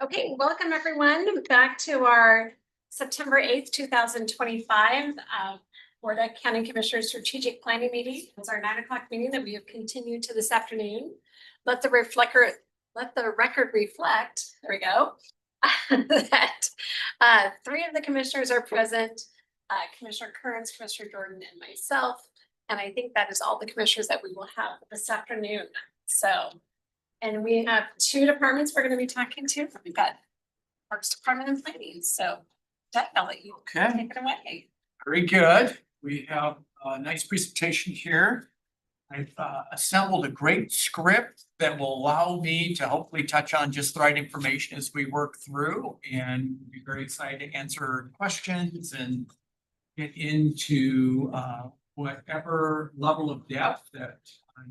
Okay, welcome everyone back to our September 8th, 2025 Board of County Commissioners Strategic Planning Meeting. It's our 9 o'clock meeting that we have continued to this afternoon. Let the record reflect, there we go, that three of the commissioners are present, Commissioner Kearns, Commissioner Jordan, and myself. And I think that is all the commissioners that we will have this afternoon. And we have two departments we're going to be talking to. We've got Parks Department and Planning. So Jeff, I'll let you take it away. Very good. We have a nice presentation here. I've assembled a great script that will allow me to hopefully touch on just the right information as we work through, and be very excited to answer questions and get into whatever level of depth that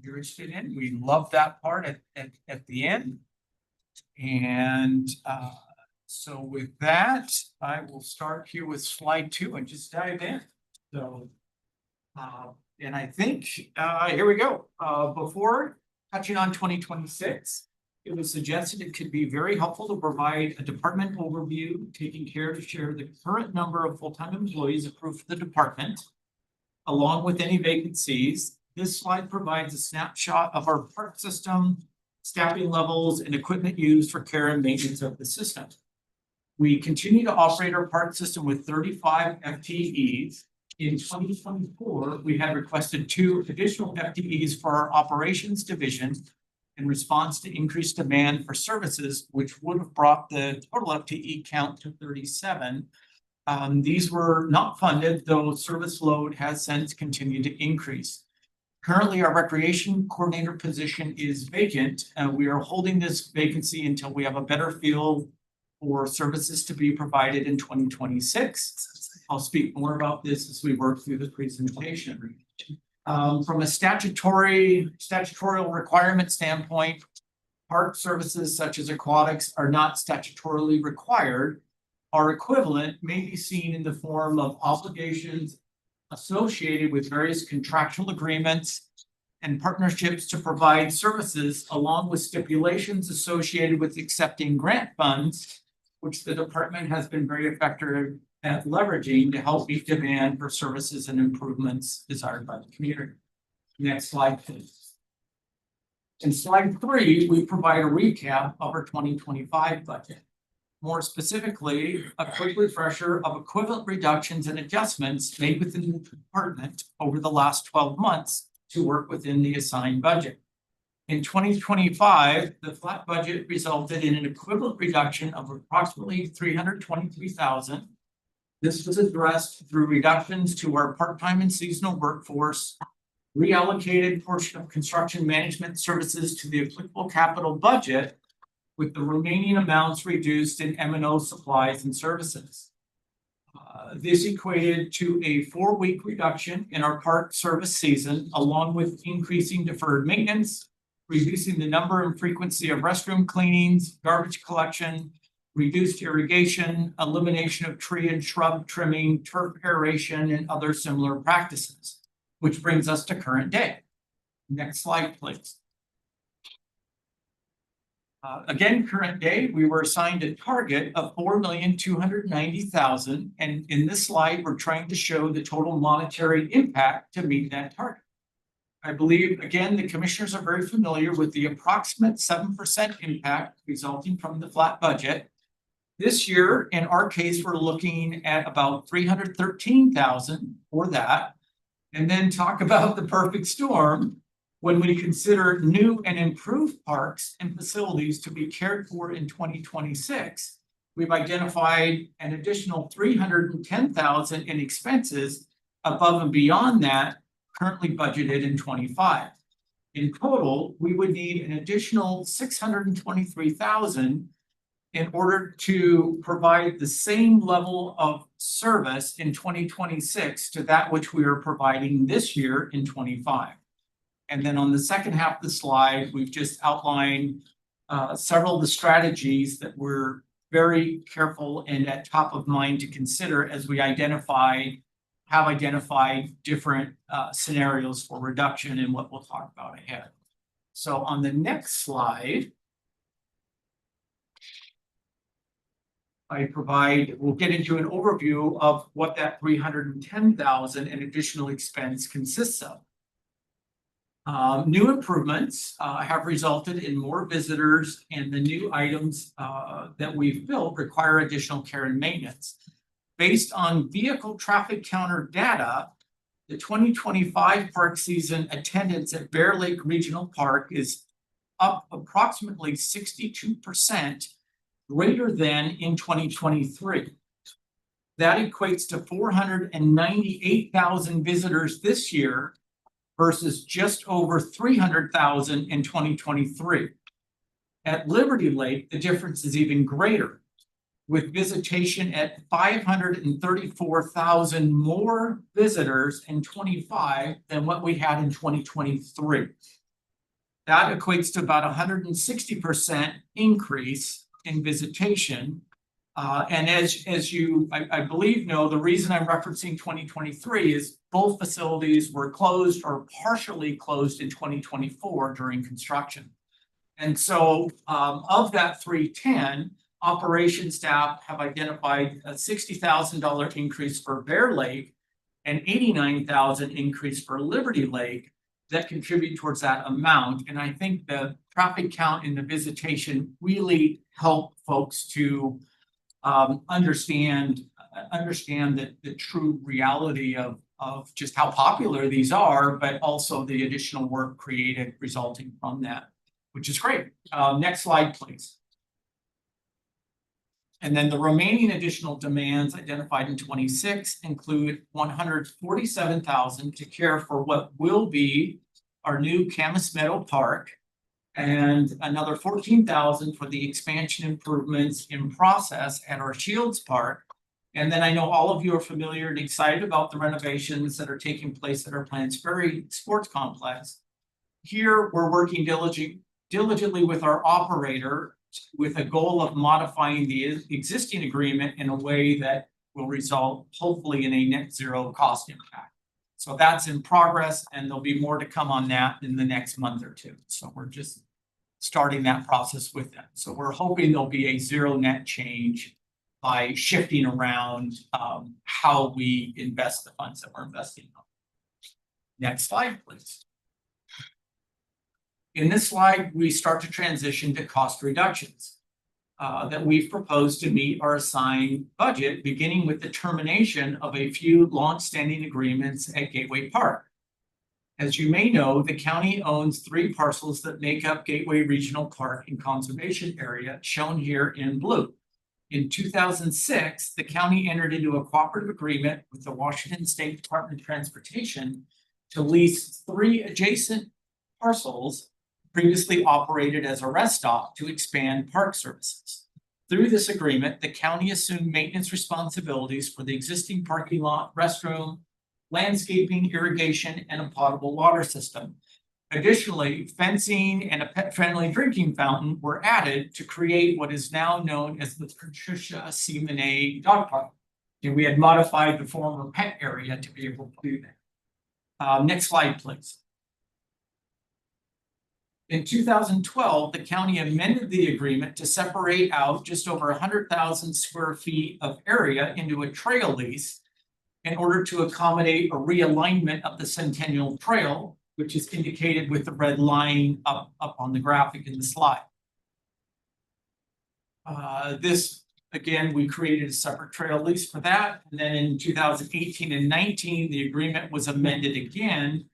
you're interested in. We love that part at the end. And so with that, I will start here with slide 2 and just dive in. So, and I think, here we go. Before touching on 2026, it was suggested it could be very helpful to provide a department overview, taking care to share the current number of full-time employees approved for the department, along with any vacancies. This slide provides a snapshot of our park system, staffing levels, and equipment used for care and maintenance of the system. We continue to operate our park system with 35 FTEs. In 2024, we had requested 2 additional FTEs for our operations division in response to increased demand for services, which would have brought the total FTE count to 37. These were not funded, though service load has since continued to increase. Currently, our recreation coordinator position is vacant. We are holding this vacancy until we have a better feel for services to be provided in 2026. I'll speak more about this as we work through the presentation. From a statutorial requirement standpoint, park services such as aquatics are not statutorily required. Our equivalent may be seen in the form of obligations associated with various contractual agreements and partnerships to provide services, along with stipulations associated with accepting grant funds, which the department has been very effective at leveraging to help meet demand for services and improvements desired by the community. Next slide, please. In slide 3, we provide a recap of our 2025 budget. More specifically, a quick refresher of equivalent reductions and adjustments made within the department over the last 12 months to work within the assigned budget. In 2025, the flat budget resulted in an equivalent reduction of approximately $323,000. This was addressed through reductions to our part-time and seasonal workforce, reallocated portion of construction management services to the applicable capital budget, with the remaining amounts reduced in M&O supplies and services. This equated to a 4-week reduction in our park service season, along with increasing deferred maintenance, reducing the number and frequency of restroom cleanings, garbage collection, reduced irrigation, elimination of tree and shrub trimming, turf aeration, and other similar practices, which brings us to current day. Next slide, please. Again, current day, we were assigned a target of $4,290,000, and in this slide, we're trying to show the total monetary impact to meet that target. I believe, again, the commissioners are very familiar with the approximate 7% impact resulting from the flat budget. This year, in our case, we're looking at about $313,000 for that, and then talk about the perfect storm. When we consider new and improved parks and facilities to be cared for in 2026, we've identified an additional $310,000 in expenses above and beyond that currently budgeted in 25. In total, we would need an additional $623,000 in order to provide the same level of service in 2026 to that which we are providing this year in 25. And then on the second half of the slide, we've just outlined several of the strategies that we're very careful and at top of mind to consider as we have identified different scenarios for reduction and what we'll talk about ahead. So on the next slide, we'll get into an overview of what that $310,000 in additional expense consists of. New improvements have resulted in more visitors, and the new items that we've built require additional care and maintenance. Based on vehicle traffic counter data, the 2025 park season attendance at Bear Lake Regional Park is up approximately 62% greater than in 2023. That equates to 498,000 visitors this year versus just over 300,000 in 2023. At Liberty Lake, the difference is even greater, with visitation at 534,000 more visitors in 25 than what we had in 2023. That equates to about 160% increase in visitation. And as you, I believe, know, the reason I'm referencing 2023 is both facilities were closed or partially closed in 2024 during construction. And so of that 310, operations staff have identified a $60,000 increase for Bear Lake and $89,000 increase for Liberty Lake that contribute towards that amount. And I think the traffic count and the visitation really help folks to understand the true reality of just how popular these are, but also the additional work created resulting from that, which is great. Next slide, please. And then the remaining additional demands identified in 26 include $147,000 to care for what will be our new Camas Meadow Park, and another $14,000 for the expansion improvements in process at our Shields Park. And then I know all of you are familiar and excited about the renovations that are taking place at our Plants Ferry Sports Complex. Here, we're working diligently with our operator with a goal of modifying the existing agreement in a way that will result hopefully in a net zero cost impact. So that's in progress, and there'll be more to come on that in the next month or two. So we're just starting that process with them. So we're hoping there'll be a zero net change by shifting around how we invest the funds that we're investing on. Next slide, please. In this slide, we start to transition to cost reductions that we've proposed to meet our assigned budget, beginning with the termination of a few long-standing agreements at Gateway Park. As you may know, the county owns 3 parcels that make up Gateway Regional Park and Conservation Area, shown here in blue. In 2006, the county entered into a cooperative agreement with the Washington State Department of Transportation to lease 3 adjacent parcels previously operated as a rest stop to expand park services. Through this agreement, the county assumed maintenance responsibilities for the existing parking lot, restroom, landscaping, irrigation, and a potable water system. Additionally, fencing and a pet-friendly drinking fountain were added to create what is now known as the Patricia C. Monet Dog Park. And we had modified the former pet area to be able to do that. Next slide, please. In 2012, the county amended the agreement to separate out just over 100,000 square feet of area into a trail lease in order to accommodate a realignment of the Centennial Trail, which is indicated with the red line up on the graphic in the slide. This, again, we created a separate trail lease for that. And then in 2018 and 19, the agreement was amended again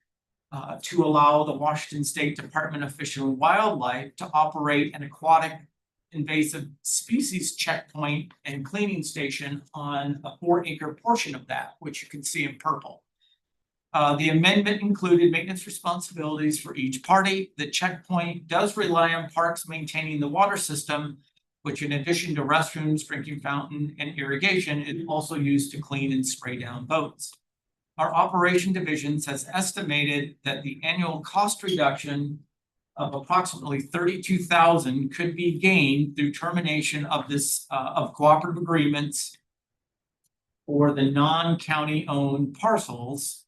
to allow the Washington State Department of Fish and Wildlife to operate an aquatic invasive species checkpoint and cleaning station on a 4-acre portion of that, which you can see in purple. The amendment included maintenance responsibilities for each party. The checkpoint does rely on parks maintaining the water system, which in addition to restrooms, drinking fountain, and irrigation, is also used to clean and spray down boats. Our operation divisions has estimated that the annual cost reduction of approximately $32,000 could be gained through termination of this of cooperative agreements for the non-county owned parcels,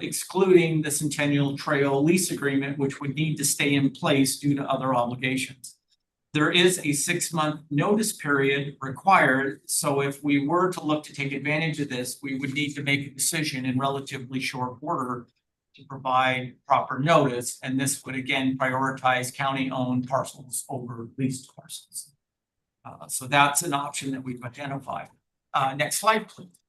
excluding the Centennial Trail lease agreement, which would need to stay in place due to other obligations. There is a 6-month notice period required, so if we were to look to take advantage of this, we would need to make a decision in relatively short order to provide proper notice, and this would again prioritize county-owned parcels over leased parcels. So that's an option that we've identified. Next slide, please.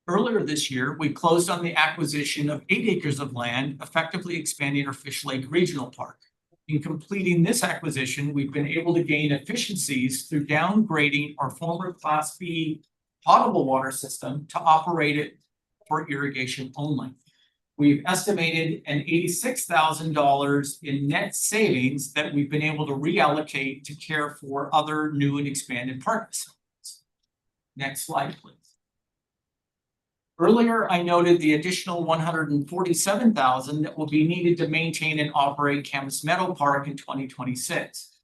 Earlier this year, we closed on the acquisition of 8 acres of land, effectively expanding our Fish Lake Regional Park. In completing this acquisition, we've been able to gain efficiencies through downgrading our former Class B potable water system to operate it for irrigation only. We've estimated an $86,000 in net savings that we've been able to reallocate to care for other new and expanded park facilities. Next slide, please. Earlier, I noted the additional $147,000 that will be needed to maintain and operate Camas Meadow Park in 2026.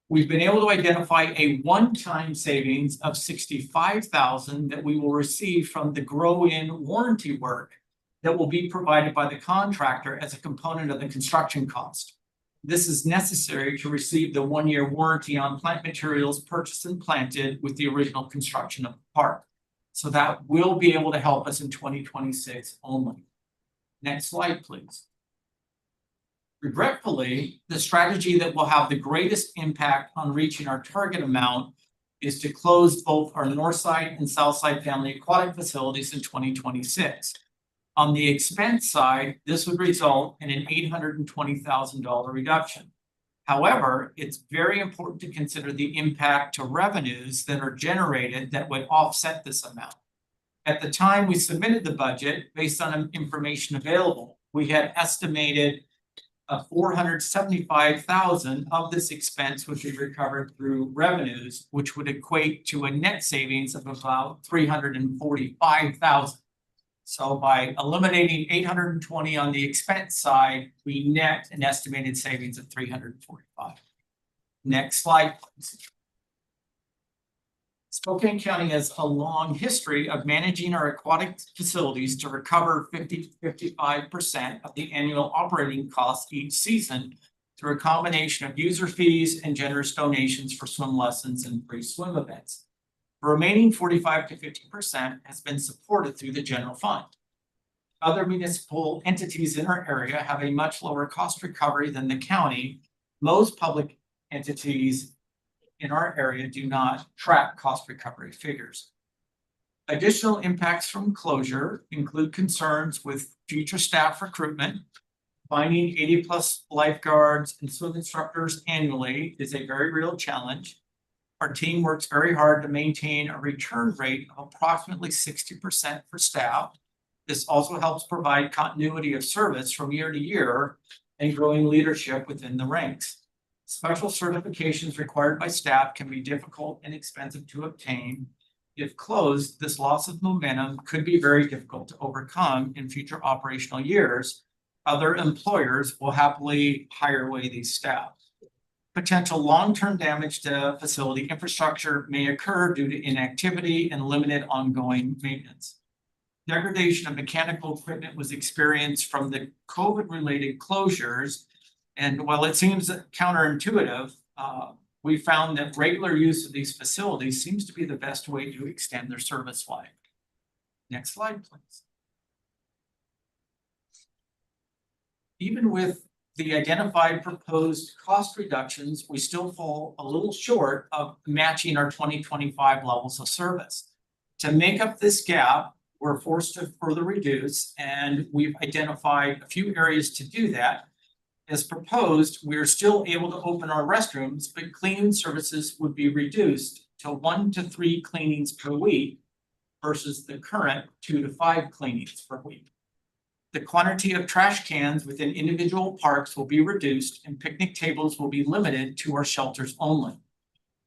We've been able to identify a one-time savings of $65,000 that we will receive from the grow-in warranty work that will be provided by the contractor as a component of the construction cost. This is necessary to receive the 1-year warranty on plant materials purchased and planted with the original construction of the park. So that will be able to help us in 2026 only. Next slide, please. Regretfully, the strategy that will have the greatest impact on reaching our target amount is to close both our Northside and Southside family aquatic facilities in 2026. On the expense side, this would result in an $820,000 reduction. However, it's very important to consider the impact to revenues that are generated that would offset this amount. At the time we submitted the budget, based on information available, we had estimated $475,000 of this expense would be recovered through revenues, which would equate to a net savings of about $345,000. So by eliminating $820 on the expense side, we net an estimated savings of $345. Next slide, please. Spokane County has a long history of managing our aquatic facilities to recover 50-55% of the annual operating costs each season through a combination of user fees and generous donations for swim lessons and free swim events. The remaining 45 to 50% has been supported through the general fund. Other municipal entities in our area have a much lower cost recovery than the county. Most public entities in our area do not track cost recovery figures. Additional impacts from closure include concerns with future staff recruitment. Finding 80+ lifeguards and swim instructors annually is a very real challenge. Our team works very hard to maintain a return rate of approximately 60% for staff. This also helps provide continuity of service from year to year and growing leadership within the ranks. Special certifications required by staff can be difficult and expensive to obtain. If closed, this loss of momentum could be very difficult to overcome in future operational years. Other employers will happily hire away these staff. Potential long-term damage to facility infrastructure may occur due to inactivity and limited ongoing maintenance. Degradation of mechanical equipment was experienced from the COVID-related closures, and while it seems counterintuitive, we found that regular use of these facilities seems to be the best way to extend their service life. Next slide, please. Even with the identified proposed cost reductions, we still fall a little short of matching our 2025 levels of service. To make up this gap, we're forced to further reduce, and we've identified a few areas to do that. As proposed, we're still able to open our restrooms, but cleaning services would be reduced to 1 to 3 cleanings per week versus the current 2 to 5 cleanings per week. The quantity of trash cans within individual parks will be reduced and picnic tables will be limited to our shelters only.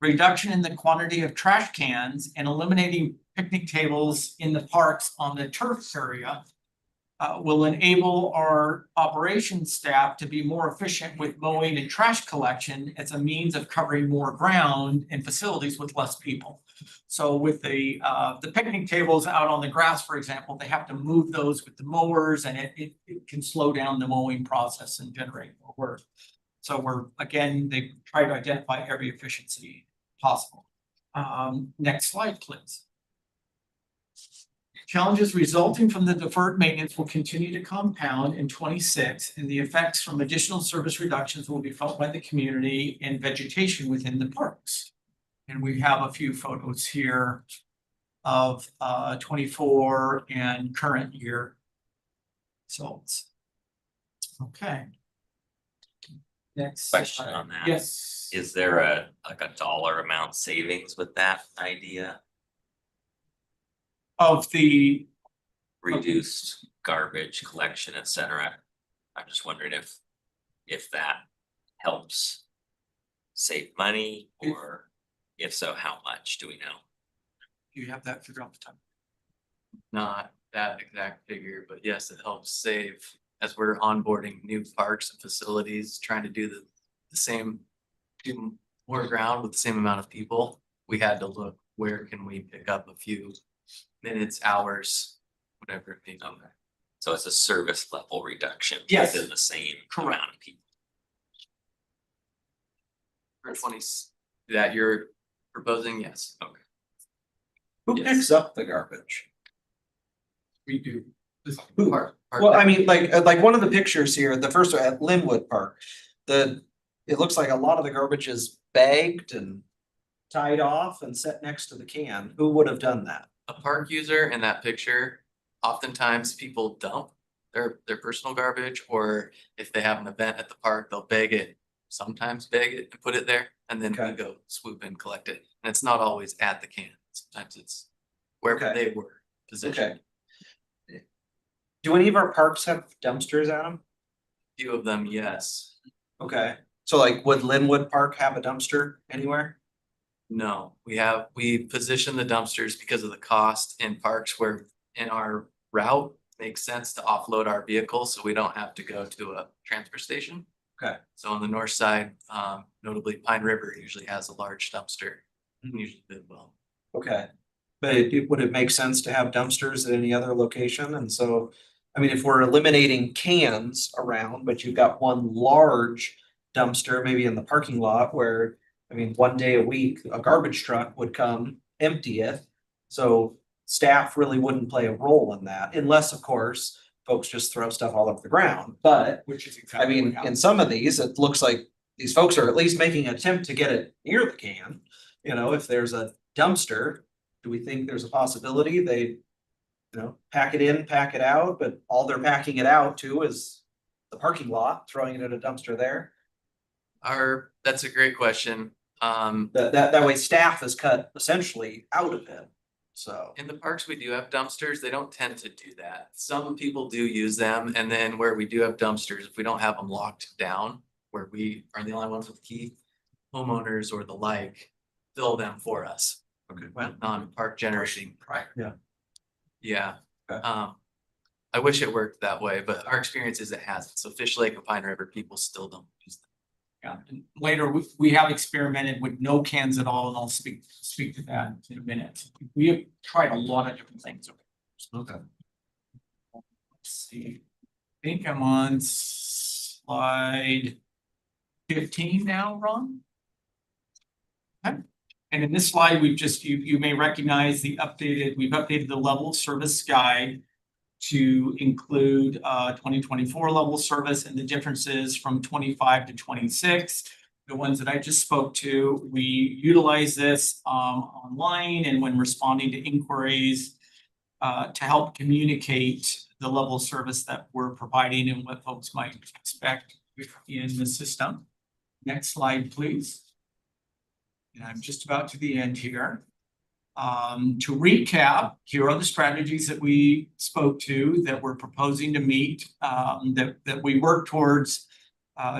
Reduction in the quantity of trash cans and eliminating picnic tables in the parks on the turf area will enable our operations staff to be more efficient with mowing and trash collection as a means of covering more ground in facilities with less people. So with the picnic tables out on the grass, for example, they have to move those with the mowers, and it can slow down the mowing process and generate more work. So they try to identify every efficiency possible. Next slide, please. Challenges resulting from the deferred maintenance will continue to compound in 26, and the effects from additional service reductions will be felt by the community and vegetation within the parks. And we have a few photos here of 24 and current year results. Okay. Next. Question on that. Yes. Is there a dollar amount savings with that idea? Of the, Reduced garbage collection, et cetera. I'm just wondering if that helps save money, or if so, how much do we know? you have that figure off the top. Not that exact figure, but yes, it helps save as we're onboarding new parks and facilities, trying to do the same, do more ground with the same amount of people. We had to look, where can we pick up a few minutes, hours, whatever it may be. Okay. So it's a service level reduction Yes. within the same Correct. amount of people. For 20 that you're proposing, yes. Okay. Who Yes. picks up the garbage? We do. Who? Park Well, I mean, like one of the pictures here, the first one at Linwood Park, it looks like a lot of the garbage is bagged and tied off and set next to the can. Who would have done that? A park user in that picture, oftentimes people dump their personal garbage, or if they have an event at the park, they'll bag it. Sometimes bag it and put it there, and then we Okay. go swoop and collect it. And it's not always at the can. Sometimes it's wherever Okay. they were positioned. Do any of our parks have dumpsters at them? Few of them, yes. Okay, so like would Linwood Park have a dumpster anywhere? No, we position the dumpsters because of the cost in parks where in our route makes sense to offload our vehicles, so we don't have to go to a transfer station. Okay. So on the north side, notably Pine River usually has a large dumpster, Mm-hmm. usually bid well. Okay, but would it make sense to have dumpsters at any other location? And so, I mean, if we're eliminating cans around, but you've got one large dumpster, maybe in the parking lot where, I mean, one day a week, a garbage truck would come empty it. So staff really wouldn't play a role in that, unless, of course, folks just throw stuff all over the ground. But Which is I exactly. mean, what in happened. some of these, it looks like these folks are at least making an attempt to get it near the can. You know, if there's a dumpster, do we think there's a possibility they, pack it in, pack it out, but all they're packing it out to is the parking lot, throwing it in a dumpster there? That's a great question. That way staff is cut essentially out of it, so. In the parks, we do have dumpsters. They don't tend to do that. Some people do use them, and then where we do have dumpsters, if we don't have them locked down, where we are the only ones with key, homeowners or the like fill them for us. Okay. Well, non-park generating. Yeah. Yeah. Okay. I wish it worked that way, but our experience is it hasn't. So Fish Lake and Pine River, people still don't use them. Yeah, and later, we have experimented with no cans at all, and I'll speak to that in a minute. We have tried a lot of different things. Okay. Let's see, I think I'm on slide 15 now, Ron. Okay. And in this slide, you may recognize we've updated the level of service guide to include 2024 level service and the differences from 25 to 26. The ones that I just spoke to, we utilize this online and when responding to inquiries to help communicate the level of service that we're providing and what folks might expect in the system. Next slide, please. And I'm just about to the end here. To recap, here are the strategies that we spoke to that we're proposing to meet, that we work towards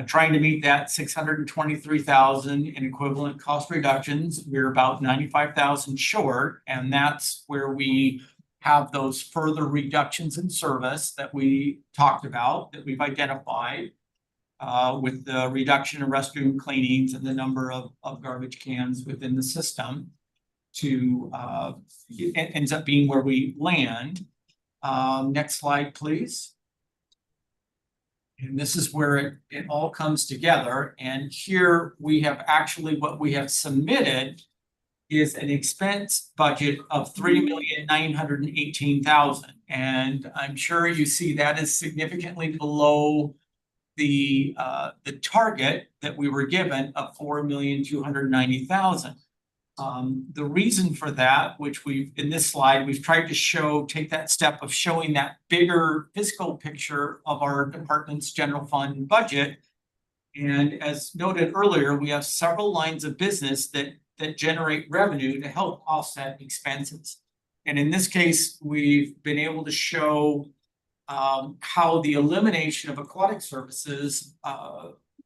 trying to meet that 623,000 in equivalent cost reductions. We're about 95,000 short, and that's where we have those further reductions in service that we talked about, that we've identified. With the reduction in restroom cleanings and the number of garbage cans within the system it ends up being where we land. Next slide, please. And this is where it all comes together. And here we have actually what we have submitted is an expense budget of $3,918,000. And I'm sure you see that is significantly below the target that we were given of $4,290,000. The reason for that, which in this slide, we've tried to show, take that step of showing that bigger fiscal picture of our department's general fund budget. And as noted earlier, we have several lines of business that generate revenue to help offset expenses. And in this case, we've been able to show how the elimination of aquatic services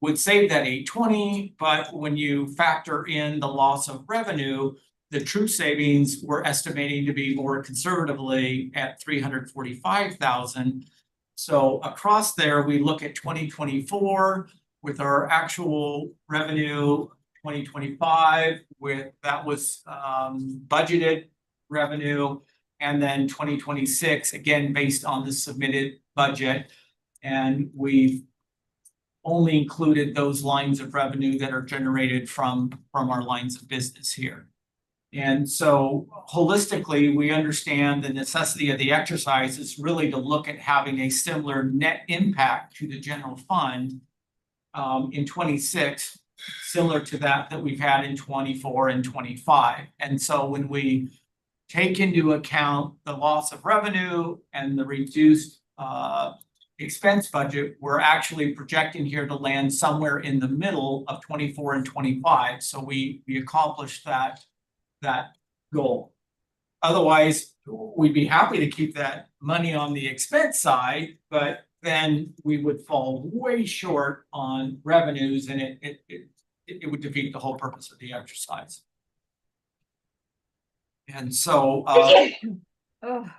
would save that 820, but when you factor in the loss of revenue, the true savings we're estimating to be more conservatively at 345,000. So across there, we look at 2024 with our actual revenue, 2025 with that was budgeted revenue, and then 2026 again based on the submitted budget, and we've only included those lines of revenue that are generated from our lines of business here. And so holistically, we understand the necessity of the exercise is really to look at having a similar net impact to the general fund in 26, similar to that we've had in 24 and 25. And so when we take into account the loss of revenue and the reduced expense budget, we're actually projecting here to land somewhere in the middle of 24 and 25. So we accomplished that goal. Otherwise, we'd be happy to keep that money on the expense side, but then we would fall way short on revenues, and it would defeat the whole purpose of the exercise. And so, Oh,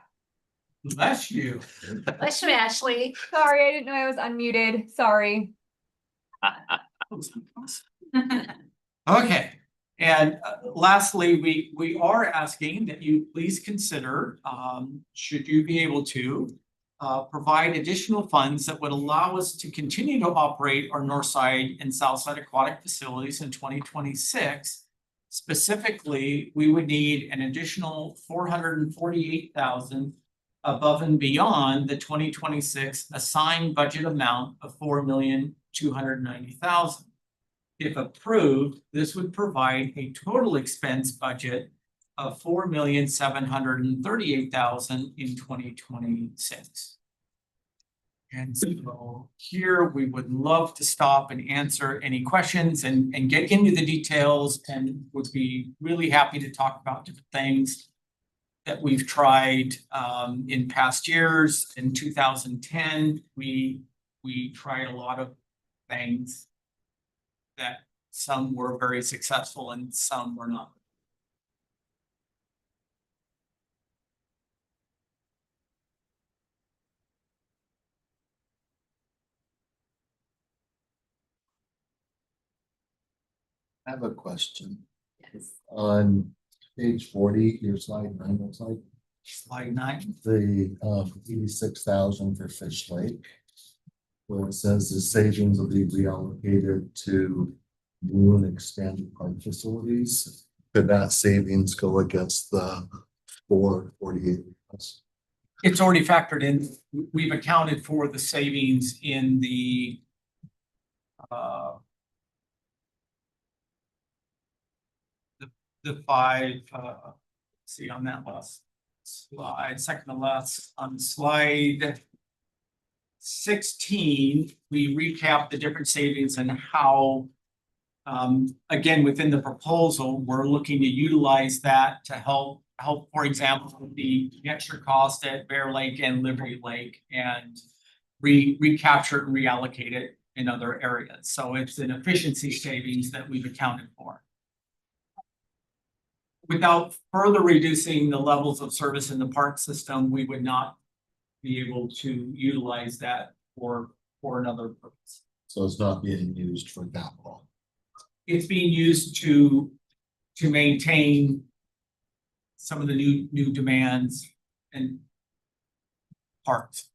bless you. Bless you, Ashley. sorry, I didn't know I was unmuted. Sorry. Okay, and lastly, we are asking that you please consider, should you be able to provide additional funds that would allow us to continue to operate our north side and south side aquatic facilities in 2026. Specifically, we would need an additional 448,000 above and beyond the 2026 assigned budget amount of 4,290,000. If approved, this would provide a total expense budget of 4,738,000 in 2026. And so here we would love to stop and answer any questions and get into the details, and would be really happy to talk about different things that we've tried in past years. In 2010, we tried a lot of things that some were very successful and some were not. I have a question. Yes. On page 40, your slide 9 looks like Slide 9. the 86,000 for Fish Lake. Where it says the savings will be reallocated to new and expanded park facilities. Could that savings go against the 448? It's already factored in. We've accounted for the savings in the five, see on that last slide, second to last, on slide 16, we recap the different savings and how, again, within the proposal, we're looking to utilize that to help, for example, the extra cost at Bear Lake and Liberty Lake, and recapture and reallocate it in other areas. So it's an efficiency savings that we've accounted for. Without further reducing the levels of service in the park system, we would not be able to utilize that for another purpose. So it's not being used for capital. It's being used to maintain some of the new demands and parks.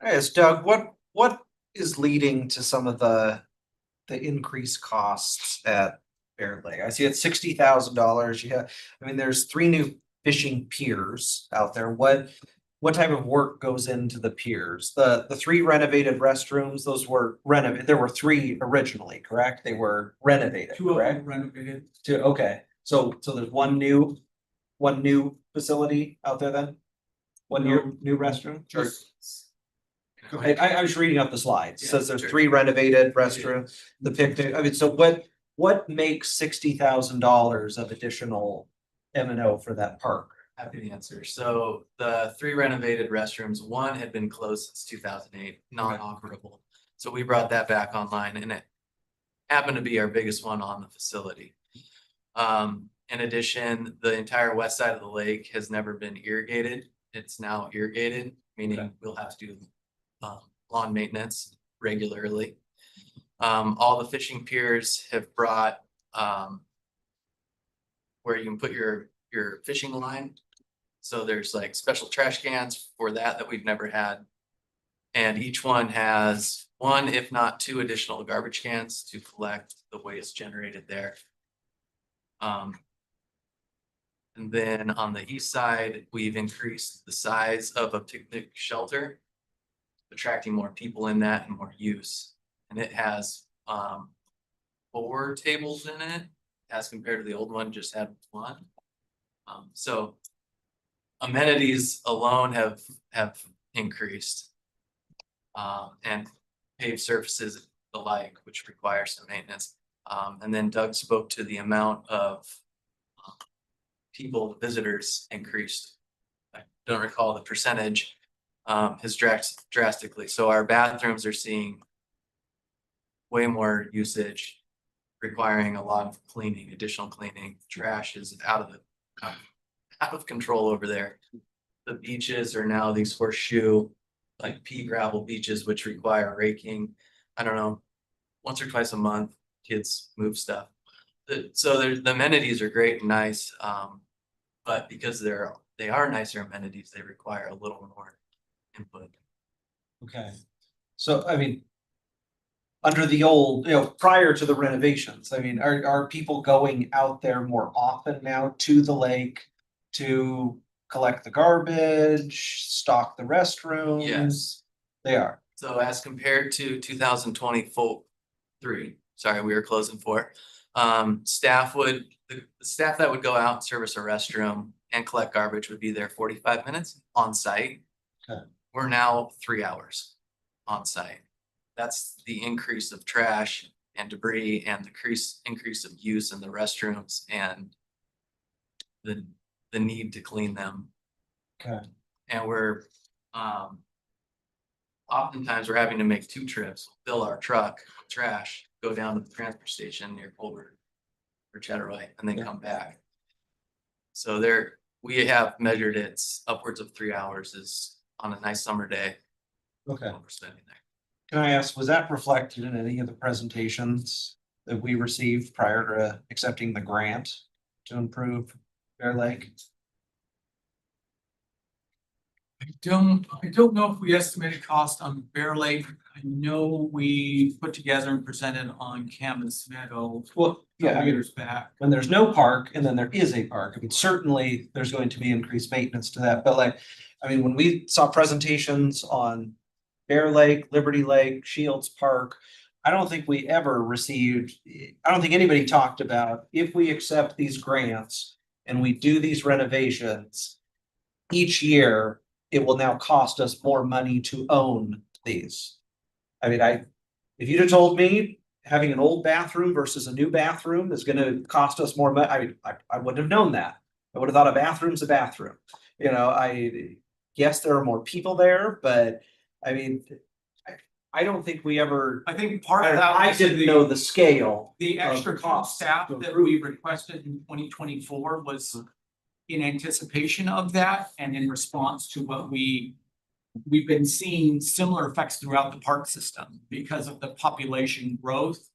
Yes, Doug, what is leading to some of the increased costs at Bear Lake? I see it's $60,000. I mean, there's 3 new fishing piers out there. What type of work goes into the piers? The 3 renovated restrooms, those were renovated. There were 3 originally, correct? They were renovated, 2 of them correct? renovated. Okay, so there's one new facility out there then? One new restroom? Or- Go ahead. I was reading up the slides. It Yeah, says there's sure. 3 renovated restrooms, the picnic, I mean, so what makes $60,000 of additional M and O for that park? Happy to answer. So the 3 renovated restrooms, one had been closed since 2008, non-operable. So we brought that back online and it happened to be our biggest one on the facility. In addition, the entire west side of the lake has never been irrigated. It's now irrigated, meaning Okay. we'll have to do lawn maintenance regularly. All the fishing piers have brought where you can put your fishing line. So there's like special trash cans for that we've never had. And each one has 1, if not 2 additional garbage cans to collect the waste generated there. And then on the east side, we've increased the size of a picnic shelter, attracting more people in that and more use. And it has 4 tables in it as compared to the old one just had 1. So amenities alone have increased. And paved surfaces alike, which require some maintenance. And then Doug spoke to the amount of people, visitors increased. I don't recall the percentage, has drastically. So our bathrooms are seeing way more usage, requiring a lot of cleaning, additional cleaning. Trash is out of control over there. The beaches are now these horseshoe, like pea gravel beaches, which require raking. I don't know, once or twice a month, kids move stuff. So the amenities are great and nice, but because they are nicer amenities, they require a little more input. Okay, so I mean. Under the old, prior to the renovations, I mean, are people going out there more often now to the lake? To collect the garbage, stock the restrooms? Yes. They are, So as compared to 2023, sorry, we were closing 4. The staff that would go out and service a restroom and collect garbage would be there 45 minutes on site. Okay. We're now 3 hours on site. That's the increase of trash and debris and the increase of use in the restrooms and the need to clean them. okay, And we're oftentimes we're having to make 2 trips, fill our truck with trash, go down to the transfer station near Colbert or Chatterway, and then come back. So we have measured it's upwards of 3 hours is on a nice summer day. okay. What we're spending there. Can I ask, was that reflected in any of the presentations that we received prior to accepting the grant to improve Bear Lake? I don't know if we estimated cost on Bear Lake. I know we put together and presented on Canvas Meadow Well, yeah, I couple mean, years back. when there's no park and then there is a park, I mean, certainly there's going to be increased maintenance to that, but like, I mean, when we saw presentations on Bear Lake, Liberty Lake, Shields Park, I don't think we ever received, I don't think anybody talked about if we accept these grants and we do these renovations each year, it will now cost us more money to own these. I mean, if you'd have told me having an old bathroom versus a new bathroom is gonna cost us more money, I wouldn't have known that. I would have thought a bathroom's a bathroom. Yes, there are more people there, but I mean, I don't think we ever, I think part of that. I was didn't know the scale. The of extra cost staff to that improve. we requested in 2024 was in anticipation of that and in response to what we've been seeing similar effects throughout the park system because of the population growth.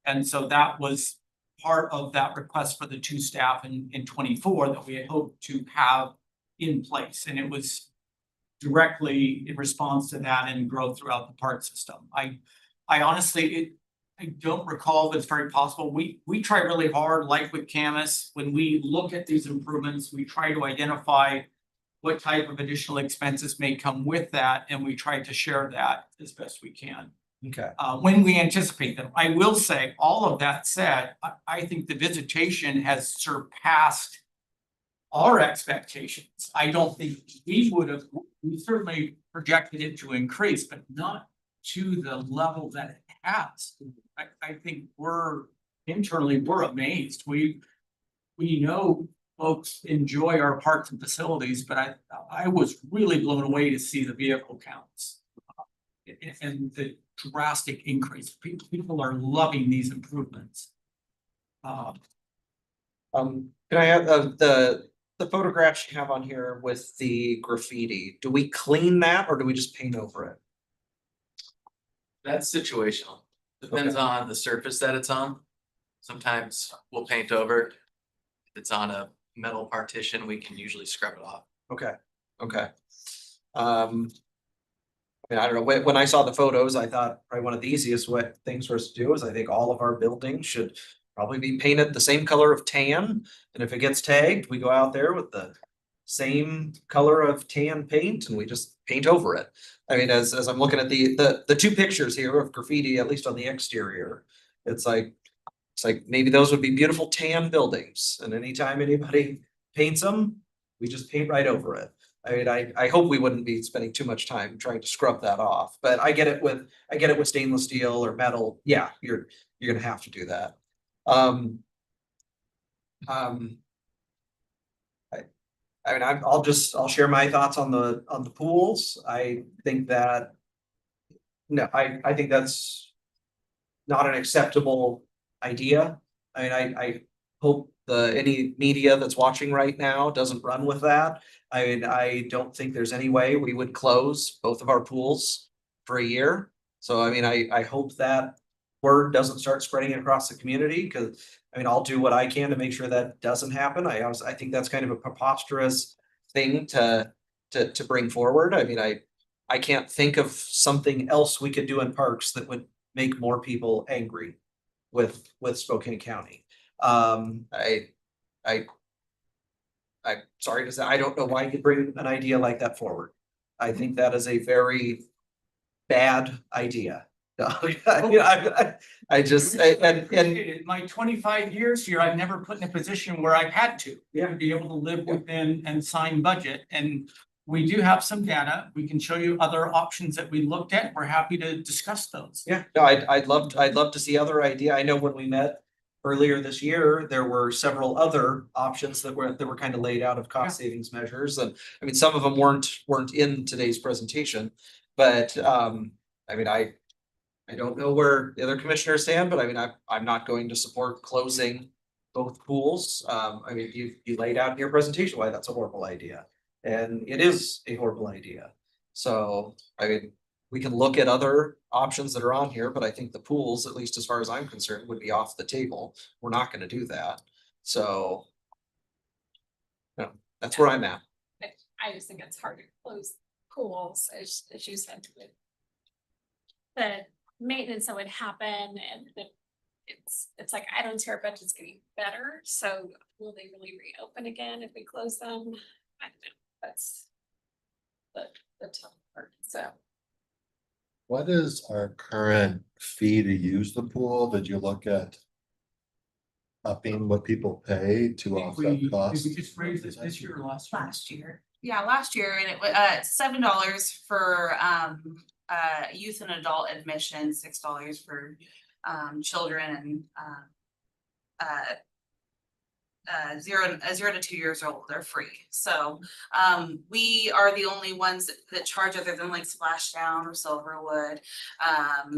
And so that was part of that request for the 2 staff in 24 that we had hoped to have in place. And it was directly in response to that and grow throughout the park system. I honestly, I don't recall if it's very possible. We try really hard, like with Camus, when we look at these improvements, we try to identify what type of additional expenses may come with that, and we try to share that as best we can. Okay. When we anticipate them. I will say, all of that said, I think the visitation has surpassed our expectations. I don't think we certainly projected it to increase, but not to the level that it has. I think internally, we're amazed. We know folks enjoy our parks and facilities, but I was really blown away to see the vehicle counts. And the drastic increase. People are loving these improvements. Can I have the photographs you have on here with the graffiti? Do we clean that or do we just paint over it? That's situational. Depends on the surface that it's on. Sometimes we'll paint over. If it's on a metal partition, we can usually scrub it off. Okay, okay. I mean, I don't know, when I saw the photos, I thought probably one of the easiest things for us to do is I think all of our buildings should probably be painted the same color of tan. And if it gets tagged, we go out there with the same color of tan paint and we just paint over it. I mean, as I'm looking at the two pictures here of graffiti, at least on the exterior, it's like maybe those would be beautiful tan buildings, and anytime anybody paints them, we just paint right over it. I mean, I hope we wouldn't be spending too much time trying to scrub that off, but I get it with stainless steel or metal. Yeah, you're gonna have to do that. I mean, I'll share my thoughts on the pools. I think that. No, I think that's not an acceptable idea. I mean, I hope any media that's watching right now doesn't run with that. I mean, I don't think there's any way we would close both of our pools for a year. So I mean, I hope that word doesn't start spreading across the community, because I mean, I'll do what I can to make sure that doesn't happen. I think that's kind of a preposterous thing to bring forward. I mean, I can't think of something else we could do in parks that would make more people angry with Spokane County. I'm sorry to say, I don't know why you bring an idea like that forward. I think that is a very bad idea. I just, In my 25 years here, I've never put in a position where I've had to. Be able to live within and sign budget, and we do have some data. We can show you other options that we looked at. We're happy to discuss those. Yeah, no, I'd love to see other idea. I know when we met earlier this year, there were several other options that were kind of laid out of cost savings measures. And I mean, some of them weren't in today's presentation, but I mean, I don't know where the other commissioners stand, but I mean, I'm not going to support closing both pools. I mean, you laid out in your presentation why that's a horrible idea, and it is a horrible idea. So, I mean, we can look at other options that are on here, but I think the pools, at least as far as I'm concerned, would be off the table. We're not gonna do that. So, no, that's where I'm at. I just think it's hard to close pools, as you said, with the maintenance that would happen, and it's like, I don't see our budget's getting better, so will they really reopen again if we close them? I don't know, that's the tough part, so. What is our current fee to use the pool? Did you look at upping what people pay to Did offset we costs? just raise it this year or last year? Last year. Yeah, last year, and it was $7 for youth and adult admission, $6 for children and 0 to 2 years old, they're free. So we are the only ones that charge, other than like Splashdown or Silverwood.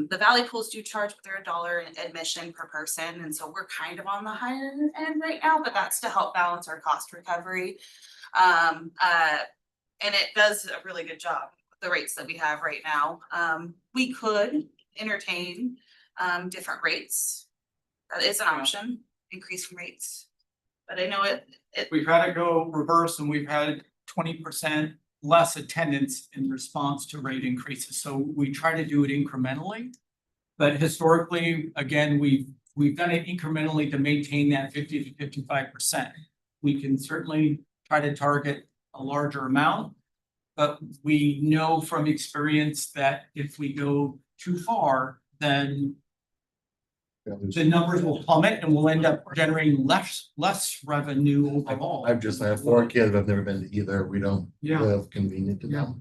The Valley Pools do charge, but they're $1 admission per person, and so we're kind of on the higher end right now, but that's to help balance our cost recovery. And it does a really good job with the rates that we have right now. We could entertain different rates. That is an option, increasing rates. But I know it. We've had to go reverse, and we've had 20% less attendance in response to rate increases, so we try to do it incrementally. But historically, again, we've done it incrementally to maintain that 50 to 55%. We can certainly try to target a larger amount. But we know from experience that if we go too far, then Yeah, there's- the numbers will plummet and we'll end up generating less revenue overall. I have 4 kids. I've never been to either. We don't Yeah. live convenient to Yeah.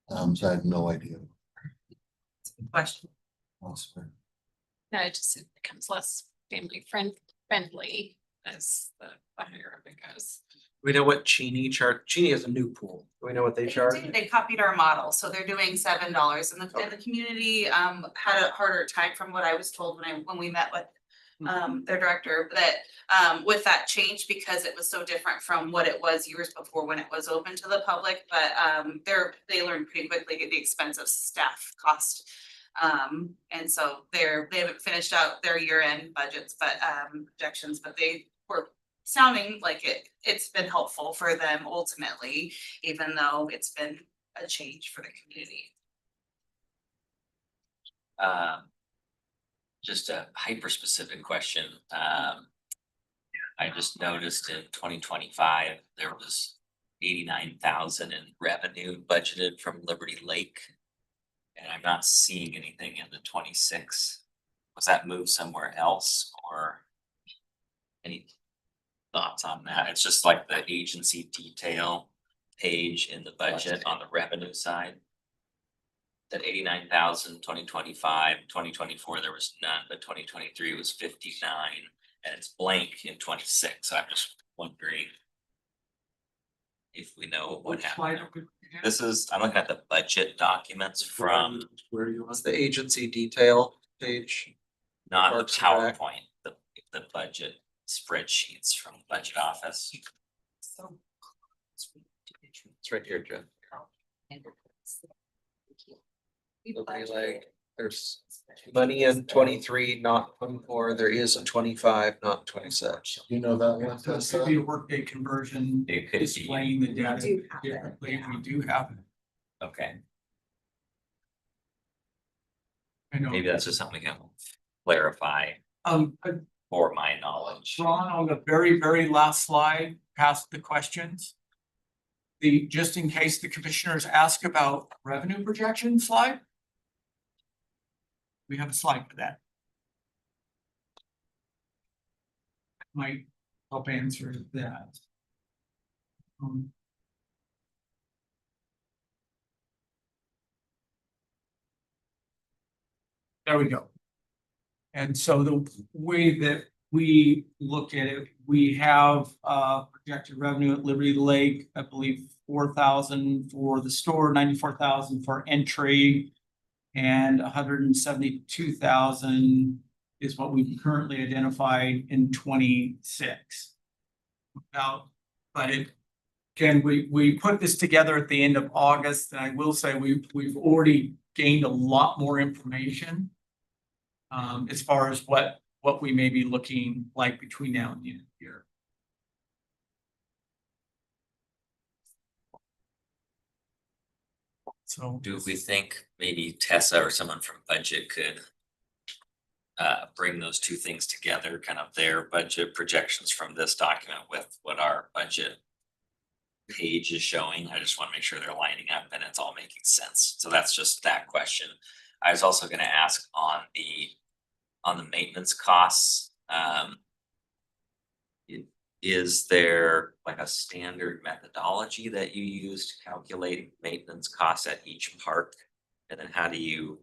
them. So I have no idea. Question. Elsewhere. No, it just becomes less friendly as the higher up it goes. We know what Cheney has a new pool. Do we know what they charge? They copied our model, so they're doing $7 and the community had a harder time from what I was told when we met with their director, that with that change, because it was so different from what it was years before when it was open to the public, but they learned pretty quickly the expense of staff cost. And so they haven't finished out their year-end budgets, but projections, but they were sounding like it's been helpful for them ultimately, even though it's been a change for the community. Just a hyper specific question. I just noticed in 2025, there was 89,000 in revenue budgeted from Liberty Lake. And I'm not seeing anything in the 26. Was that moved somewhere else, or any thoughts on that? It's just like the agency detail page in the budget on the revenue side. That 89,000, 2025, 2024, there was none, but 2023 was 59, and it's blank in 26. So I'm just wondering if we know what Which slide happened. are we- This is, I'm looking at the budget documents from, Where you want the agency detail page? not the Parks and Rec. PowerPoint, the budget spreadsheets from the budget office. It's right here, Jeff. Liberty Lake, there's money in 23, not 24. There is a 25, not 26. You know that one, So it Tessa? could be a workday conversion, It could be, displaying the data do have it, differently. yeah. We do have it. okay, I know. maybe that's just something we can clarify But for my knowledge. Ron, on the very, very last slide, past the questions. Just in case the commissioners ask about revenue projection slide. We have a slide for that. Might help answer that. There we go. And so the way that we look at it, we have projected revenue at Liberty Lake, I believe 4,000 for the store, 94,000 for entry. And 172,000 is what we currently identified in 26. Now, but again, we put this together at the end of August, and I will say we've already gained a lot more information. As far as what we may be looking like between now and the end of the year. So. Do we think maybe Tessa or someone from budget could bring those two things together, kind of their budget projections from this document with what our budget page is showing? I just want to make sure they're lining up and it's all making sense. So that's just that question. I was also going to ask on the maintenance costs. Is there like a standard methodology that you use to calculate maintenance costs at each park? And then how do you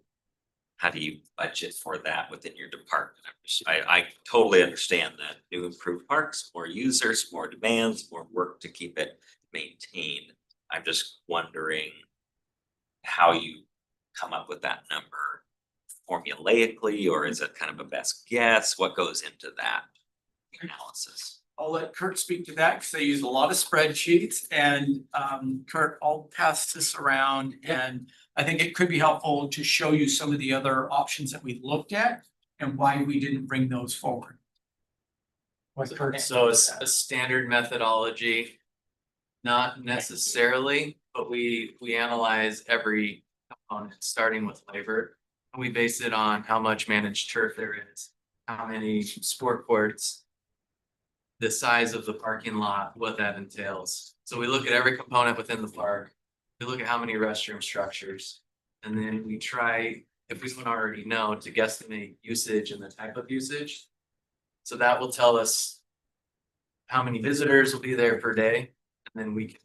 budget for that within your department? I totally understand that new improved parks, more users, more demands, more work to keep it maintained. I'm just wondering how you come up with that number formulaically, or is it kind of a best guess? What goes into that analysis? I'll let Kurt speak to that because they use a lot of spreadsheets, and Kurt, I'll pass this around, and I think it could be helpful to show you some of the other options that we looked at and why we didn't bring those forward. What Kurt So said. it's a standard methodology, not necessarily, but we analyze every component, starting with labor. And we base it on how much managed turf there is, how many sport courts, the size of the parking lot, what that entails. So we look at every component within the park. We look at how many restroom structures. And then we try, if we don't already know, to guesstimate usage and the type of usage. So that will tell us how many visitors will be there per day. And then we can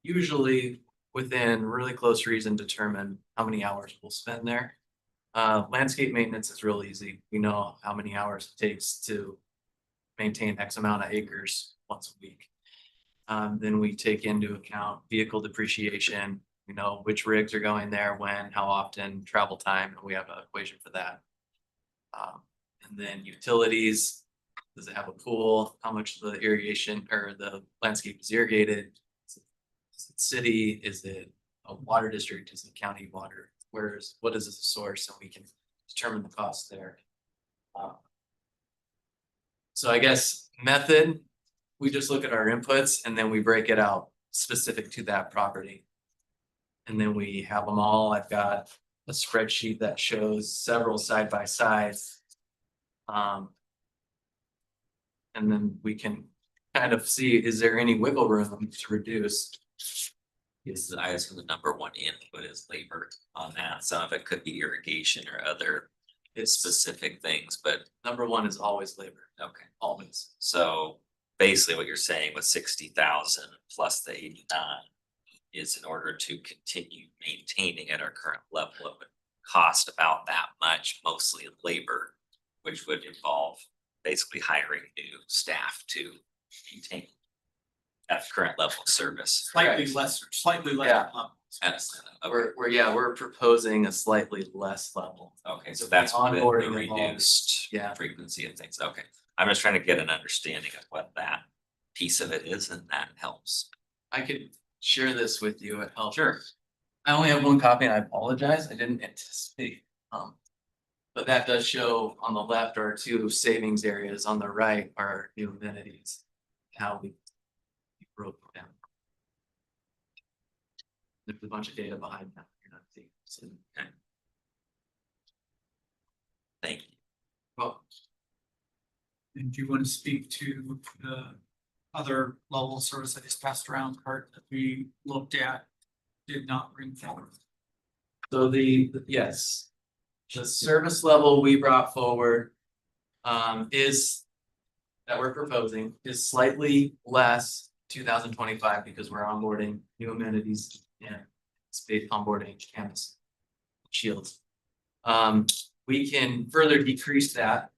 usually within really close reason determine how many hours we'll spend there. Landscape maintenance is real easy. We know how many hours it takes to maintain X amount of acres once a week. Then we take into account vehicle depreciation. We know which rigs are going there, when, how often, travel time, and we have an equation for that. And then utilities, does it have a pool? How much of the irrigation or the landscape is irrigated? Is it city? Is it a water district? Is it county water? What is the source? And we can determine the cost there. So I guess method, we just look at our inputs and then we break it out specific to that property. And then we have them all. I've got a spreadsheet that shows several side by sides. And then we can kind of see, is there any wiggle room to reduce? Is I assume the number one input is labor on that. Some of it could be irrigation or other specific things, but Number one is always labor, okay. always. So basically what you're saying with 60,000 plus the 89 is in order to continue maintaining at our current level, it would cost about that much, mostly labor, which would involve basically hiring new staff to maintain at current level of service. Slightly less. Yeah. That's- okay. We're proposing a slightly less level. Okay, so the that's with the onboarding involved. reduced Yeah. frequency and things. Okay, I'm just trying to get an understanding of what that piece of it is, and that helps. I could share this with you. It helps. Sure. I only have one copy and I apologize. I didn't anticipate. But that does show on the left are two savings areas, on the right are new amenities. How we broke them down. There's a bunch of data behind that. You're not seeing. So, Okay. Thank you. well, And do you want to speak to the other level of service I just passed around part that we looked at, did not bring forward? so yes. The service level we brought forward is that we're proposing is slightly less 2025 because we're onboarding new amenities and space onboarding campus shields. We can further decrease that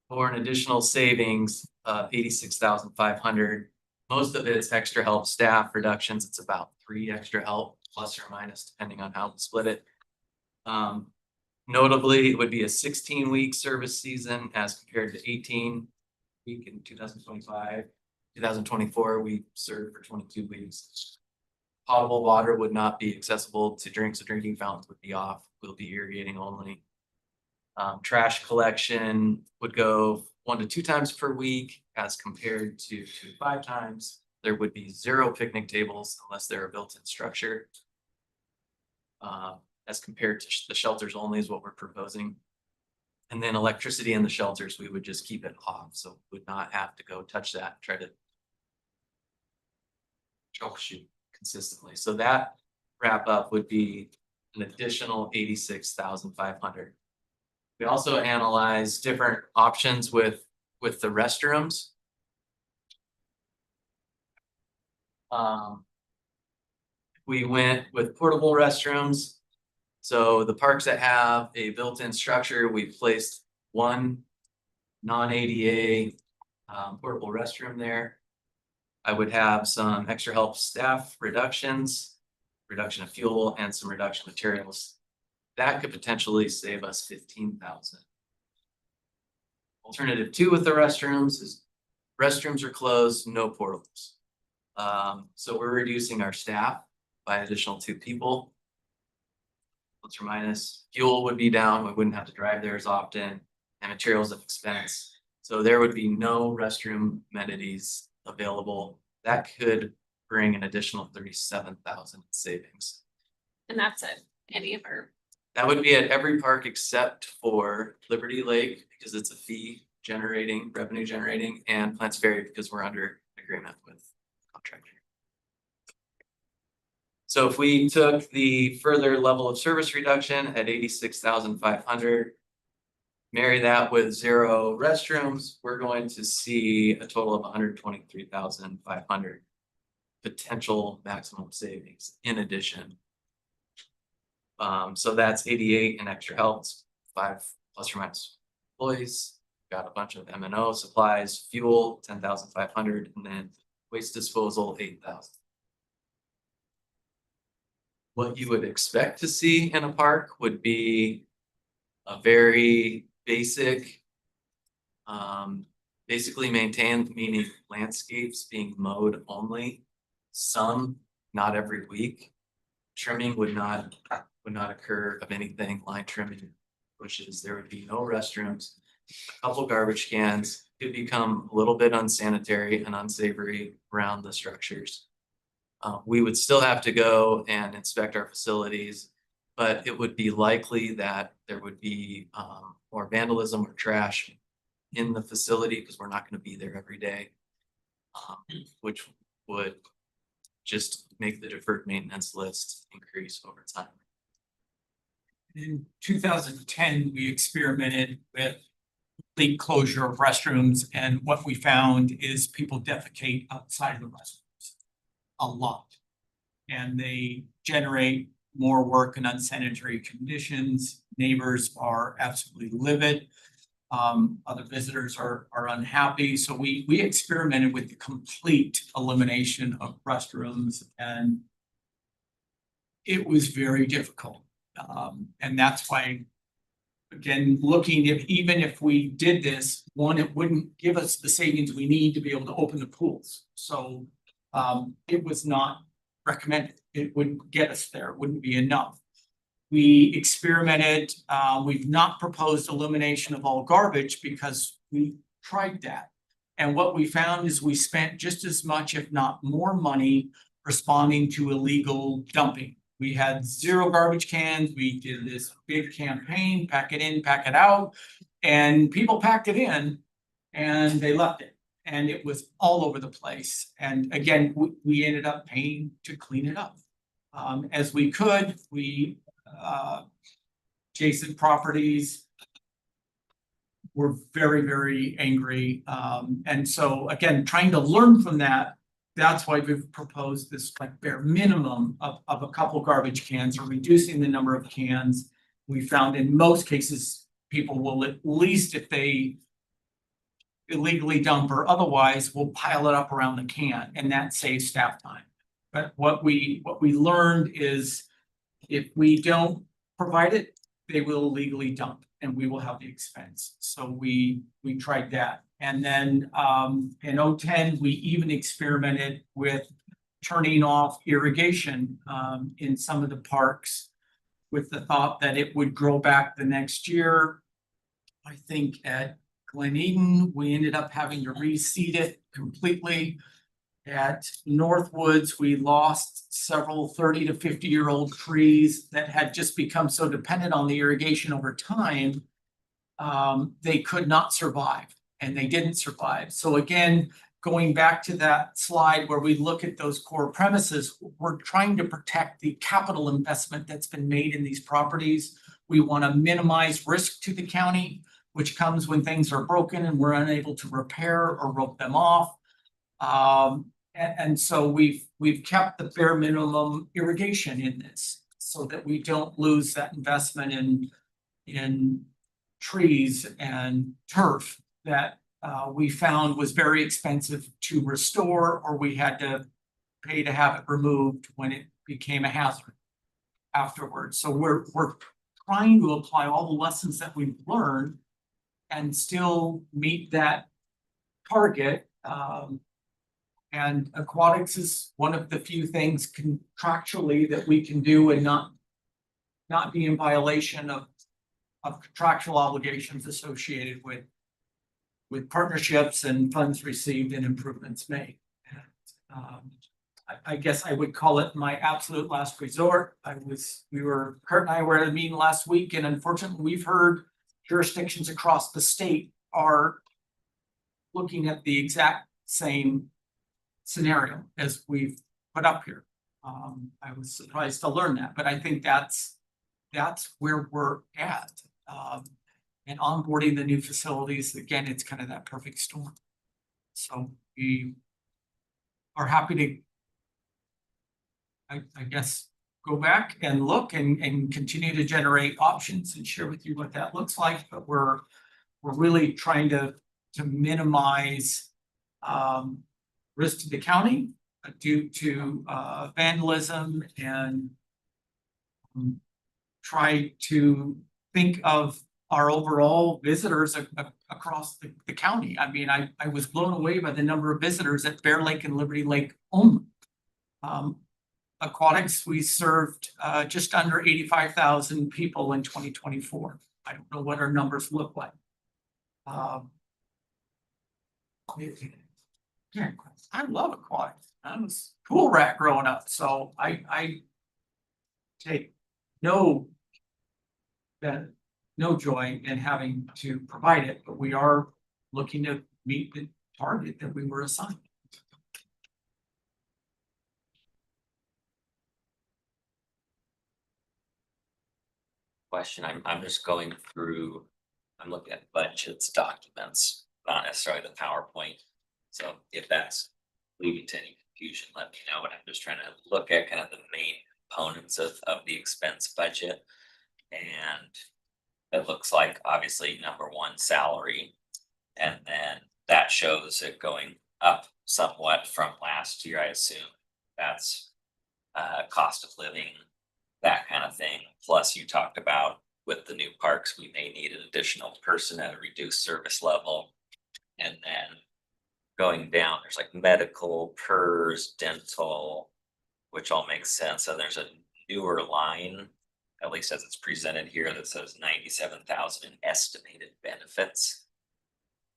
for an additional savings of 86,500. Most of it's extra help staff reductions. It's about 3 extra help plus or minus depending on how we split it. Notably, it would be a 16-week service season as compared to 18-week in 2025. 2024, we served for 22 weeks. Potable water would not be accessible to drink, so drinking fountains would be off. We'll be irrigating only. Trash collection would go 1 to 2 times per week as compared to 2 to 5 times. There would be 0 picnic tables unless they're a built-in structure. As compared to the shelters only is what we're proposing. And then electricity in the shelters, we would just keep it off, so would not have to go touch that, try to troubleshoot consistently. So that wrap up would be an additional 86,500. We also analyzed different options with the restrooms. We went with portable restrooms. So the parks that have a built-in structure, we've placed one non-ADA portable restroom there. I would have some extra help staff reductions, reduction of fuel, and some reduction of materials. That could potentially save us 15,000. Alternative 2 with the restrooms is restrooms are closed, no portables. So we're reducing our staff by an additional 2 people. Plus or minus, fuel would be down, we wouldn't have to drive there as often, and materials of expense. So there would be no restroom amenities available. That could bring an additional 37,000 in savings. And that's at any of our, That would be at every park except for Liberty Lake, because it's a fee generating, revenue generating, and Plants Ferry because we're under agreement with contractor. So if we took the further level of service reduction at 86,500. Marry that with 0 restrooms, we're going to see a total of 123,500 potential maximum savings in addition. So that's 88 in extra helps, 5 plus or minus employees. Got a bunch of M&O supplies, fuel, 10,500, and then waste disposal, 8,000. What you would expect to see in a park would be a very basic, basically maintained, meaning landscapes being mowed only. Some, not every week. Trimming would not occur of anything, line trimming, bushes. There would be no restrooms. A couple garbage cans. Could become a little bit unsanitary and unsavory around the structures. We would still have to go and inspect our facilities, but it would be likely that there would be more vandalism or trash in the facility because we're not going to be there every day, which would just make the deferred maintenance list increase over time. In 2010, we experimented with complete closure of restrooms, and what we found is people defecate outside of the restrooms a lot. And they generate more work in unsanitary conditions. Neighbors are absolutely livid. Other visitors are unhappy. So we experimented with the complete elimination of restrooms, and it was very difficult. And that's why, again, looking even if we did this, one, it wouldn't give us the savings we need to be able to open the pools. So it was not recommended. It wouldn't get us there. It wouldn't be enough. We experimented. We've not proposed elimination of all garbage because we tried that. And what we found is we spent just as much, if not more money, responding to illegal dumping. We had 0 garbage cans. We did this big campaign, pack it in, pack it out, and people packed it in and they left it. And it was all over the place. And again, we ended up paying to clean it up. As we could, we adjacent properties were very, very angry. And so again, trying to learn from that, that's why we've proposed this like bare minimum of a couple garbage cans, or reducing the number of cans. We found in most cases, people will, at least if they illegally dump or otherwise, will pile it up around the can, and that saves staff time. But what we learned is if we don't provide it, they will illegally dump and we will have the expense. So we tried that. And then in 2010, we even experimented with turning off irrigation in some of the parks with the thought that it would grow back the next year. I think at Glen Eden, we ended up having to reseed it completely. At Northwoods, we lost several 30 to 50-year-old trees that had just become so dependent on the irrigation over time, they could not survive, and they didn't survive. So again, going back to that slide where we look at those core premises, we're trying to protect the capital investment that's been made in these properties. We want to minimize risk to the county, which comes when things are broken and we're unable to repair or rope them off. And so we've kept the bare minimum irrigation in this so that we don't lose that investment in trees and turf that we found was very expensive to restore, or we had to pay to have it removed when it became a hazard afterwards. So we're trying to apply all the lessons that we've learned and still meet that target. And aquatics is one of the few things contractually that we can do and not be in violation of contractual obligations associated with partnerships and funds received and improvements made. I guess I would call it my absolute last resort. Kurt and I were at a meeting last week, and unfortunately, we've heard jurisdictions across the state are looking at the exact same scenario as we've put up here. I was surprised to learn that, but I think that's where we're at. And onboarding the new facilities, again, it's kind of that perfect storm. So we are happy to, I guess, go back and look and continue to generate options and share with you what that looks like, but we're really trying to minimize risk to the county due to vandalism and try to think of our overall visitors across the county. I mean, I was blown away by the number of visitors at Bear Lake and Liberty Lake only. Aquatics, we served just under 85,000 people in 2024. I don't know what our numbers look like. Yeah, I love aquatics. I was a pool rat growing up, so I take no joy in having to provide it, but we are looking to meet the target that we were assigned. Question, I'm just going through, I'm looking at budgets, documents, not necessarily the PowerPoint. So if that's leading to any confusion, let me know, but I'm just trying to look at kind of the main components of the expense budget. And it looks like obviously number one, salary, and then that shows it going up somewhat from last year, I assume. That's cost of living, that kind of thing. Plus you talked about with the new parks, we may need an additional person at a reduced service level. And then going down, there's like medical, PERS, dental, which all makes sense. And there's a newer line, at least as it's presented here, that says 97,000 in estimated benefits.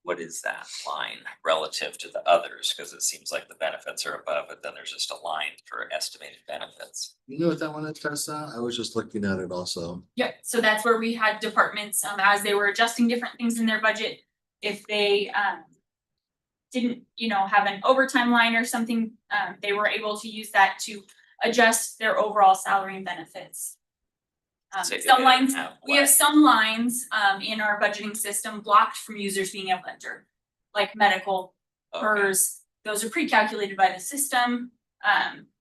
What is that line relative to the others? Because it seems like the benefits are above it, then there's just a line for estimated benefits. You know what that one is, Tessa? I was just looking at it also. Yep, so that's where we had departments, as they were adjusting different things in their budget. If they, didn't, have an overtime line or something, they were able to use that to adjust their overall salary and benefits. So if Some they lines, have we have what? some lines, in our budgeting system blocked from users being able to enter, like medical, Okay. PERS, those are pre-calculated by the system.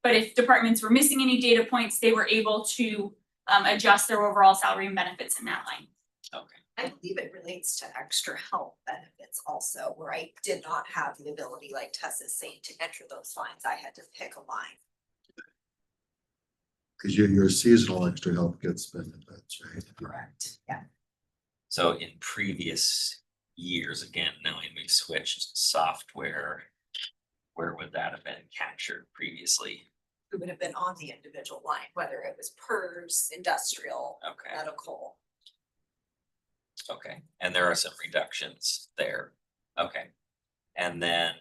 But if departments were missing any data points, they were able to, adjust their overall salary and benefits in that line. Okay. I believe it relates to extra help benefits also, where I did not have the ability, like Tessa's saying, to enter those lines. I had to pick a line. Cause your seasonal extra help gets benefits, right? Correct. Yeah. So in previous years, again, knowing we've switched software, where would that have been captured previously? It would have been on the individual line, whether it was PERS, industrial, Okay, medical. okay, and there are some reductions there, okay. And then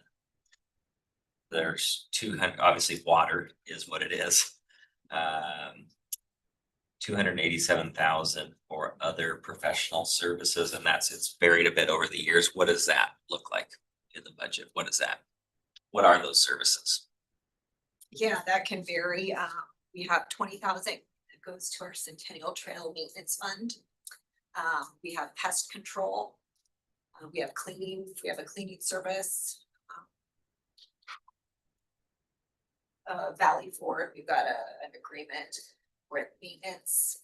there's 200, obviously water is what it is. 287,000 for other professional services, and it's varied a bit over the years. What does that look like in the budget? What is that? What are those services? Yeah, that can vary. We have 20,000 that goes to our Centennial Trail Maintenance Fund. We have pest control. We have cleaning, we have a cleaning service. Valley Ford, we've got an agreement with maintenance.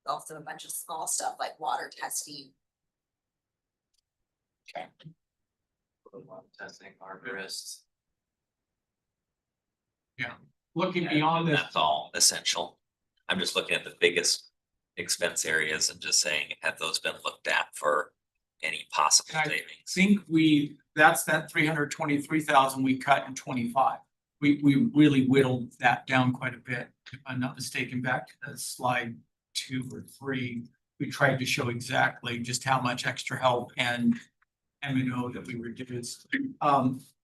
Also a bunch of small stuff like water testing. Testing, arborists. Looking Yeah, beyond this, That's all essential. I'm just looking at the biggest expense areas and just saying, have those been looked at for any possible I savings? think that's that 323,000 we cut in 25. We really whittled that down quite a bit, if I'm not mistaken. Back to the slide 2 or 3, we tried to show exactly just how much extra help and M&O that we reduced.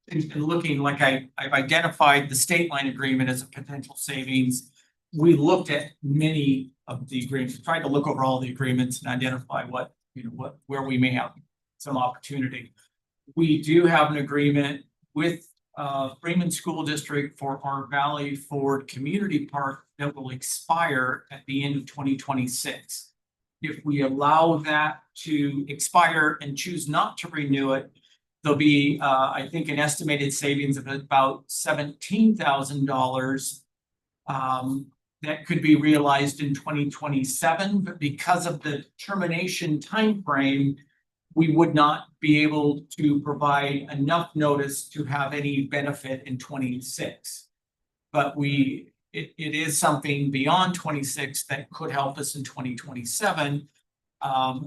in looking, like I've identified the state line agreement as a potential savings. We looked at many of the agreements, tried to look over all the agreements and identify what, where we may have some opportunity. We do have an agreement with Freeman School District for our Valley Ford Community Park that will expire at the end of 2026. If we allow that to expire and choose not to renew it, there'll be, I think, an estimated savings of about $17,000 that could be realized in 2027, but because of the termination timeframe, we would not be able to provide enough notice to have any benefit in 26. But it is something beyond 26 that could help us in 2027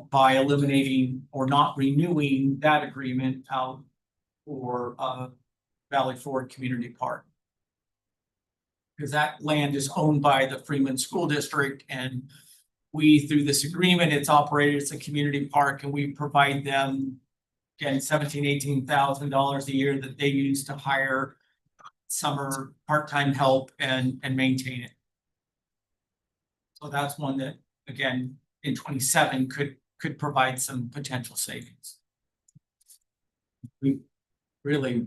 by eliminating or not renewing that agreement out for Valley Ford Community Park. Because that land is owned by the Freeman School District, and we, through this agreement, it's operated as a community park, and we provide them, again, $18,000 a year that they use to hire summer part-time help and maintain it. So that's one that, again, in 27 could provide some potential savings. We really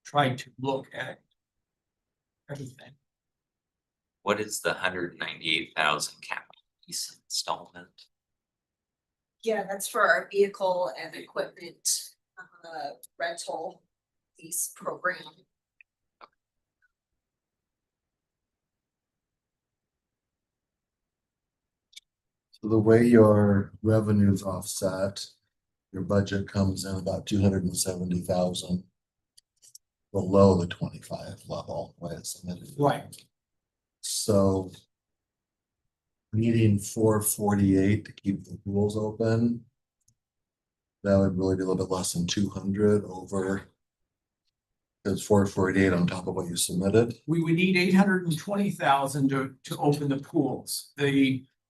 tried to look at everything. What is the 198,000 capital lease installment? Yeah, that's for our vehicle and equipment rental lease program. So the way your revenues offset, your budget comes in about 270,000 below the 25 level, way it's submitted. Right. So needing 448 to keep the pools open, that would really be a little bit less than 200 over. It's 448 on top of what you submitted. We would need 820,000 to open the pools.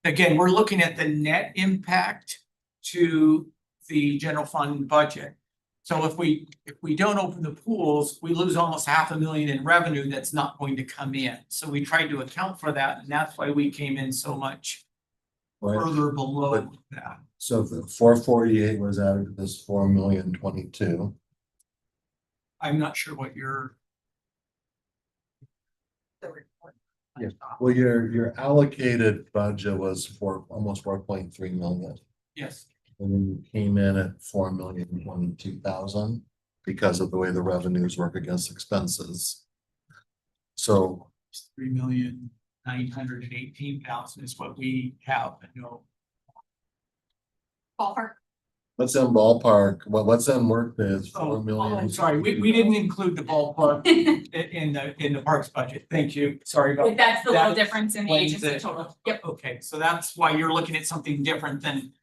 Again, we're looking at the net impact to the general fund budget. So if we don't open the pools, we lose almost $500,000 in revenue that's not going to come in. So we tried to account for that, and that's why we came in so much Right. further below that. So the 448 was added to this 4,022,000. I'm not sure what your. The report. Yeah. Well, your allocated budget was for almost 4.3 million. Yes, And then you came in at 4,022,000 because of the way the revenues work against expenses. So 3,918,000 is what we have. Ballpark. what's in ballpark? What's in workday is Oh, 4 million. I'm sorry, we didn't include the ballpark in the parks budget. Thank you. Sorry about. That's the little that difference in the explains agency it. total. Yep. Okay, so that's why you're looking at something different than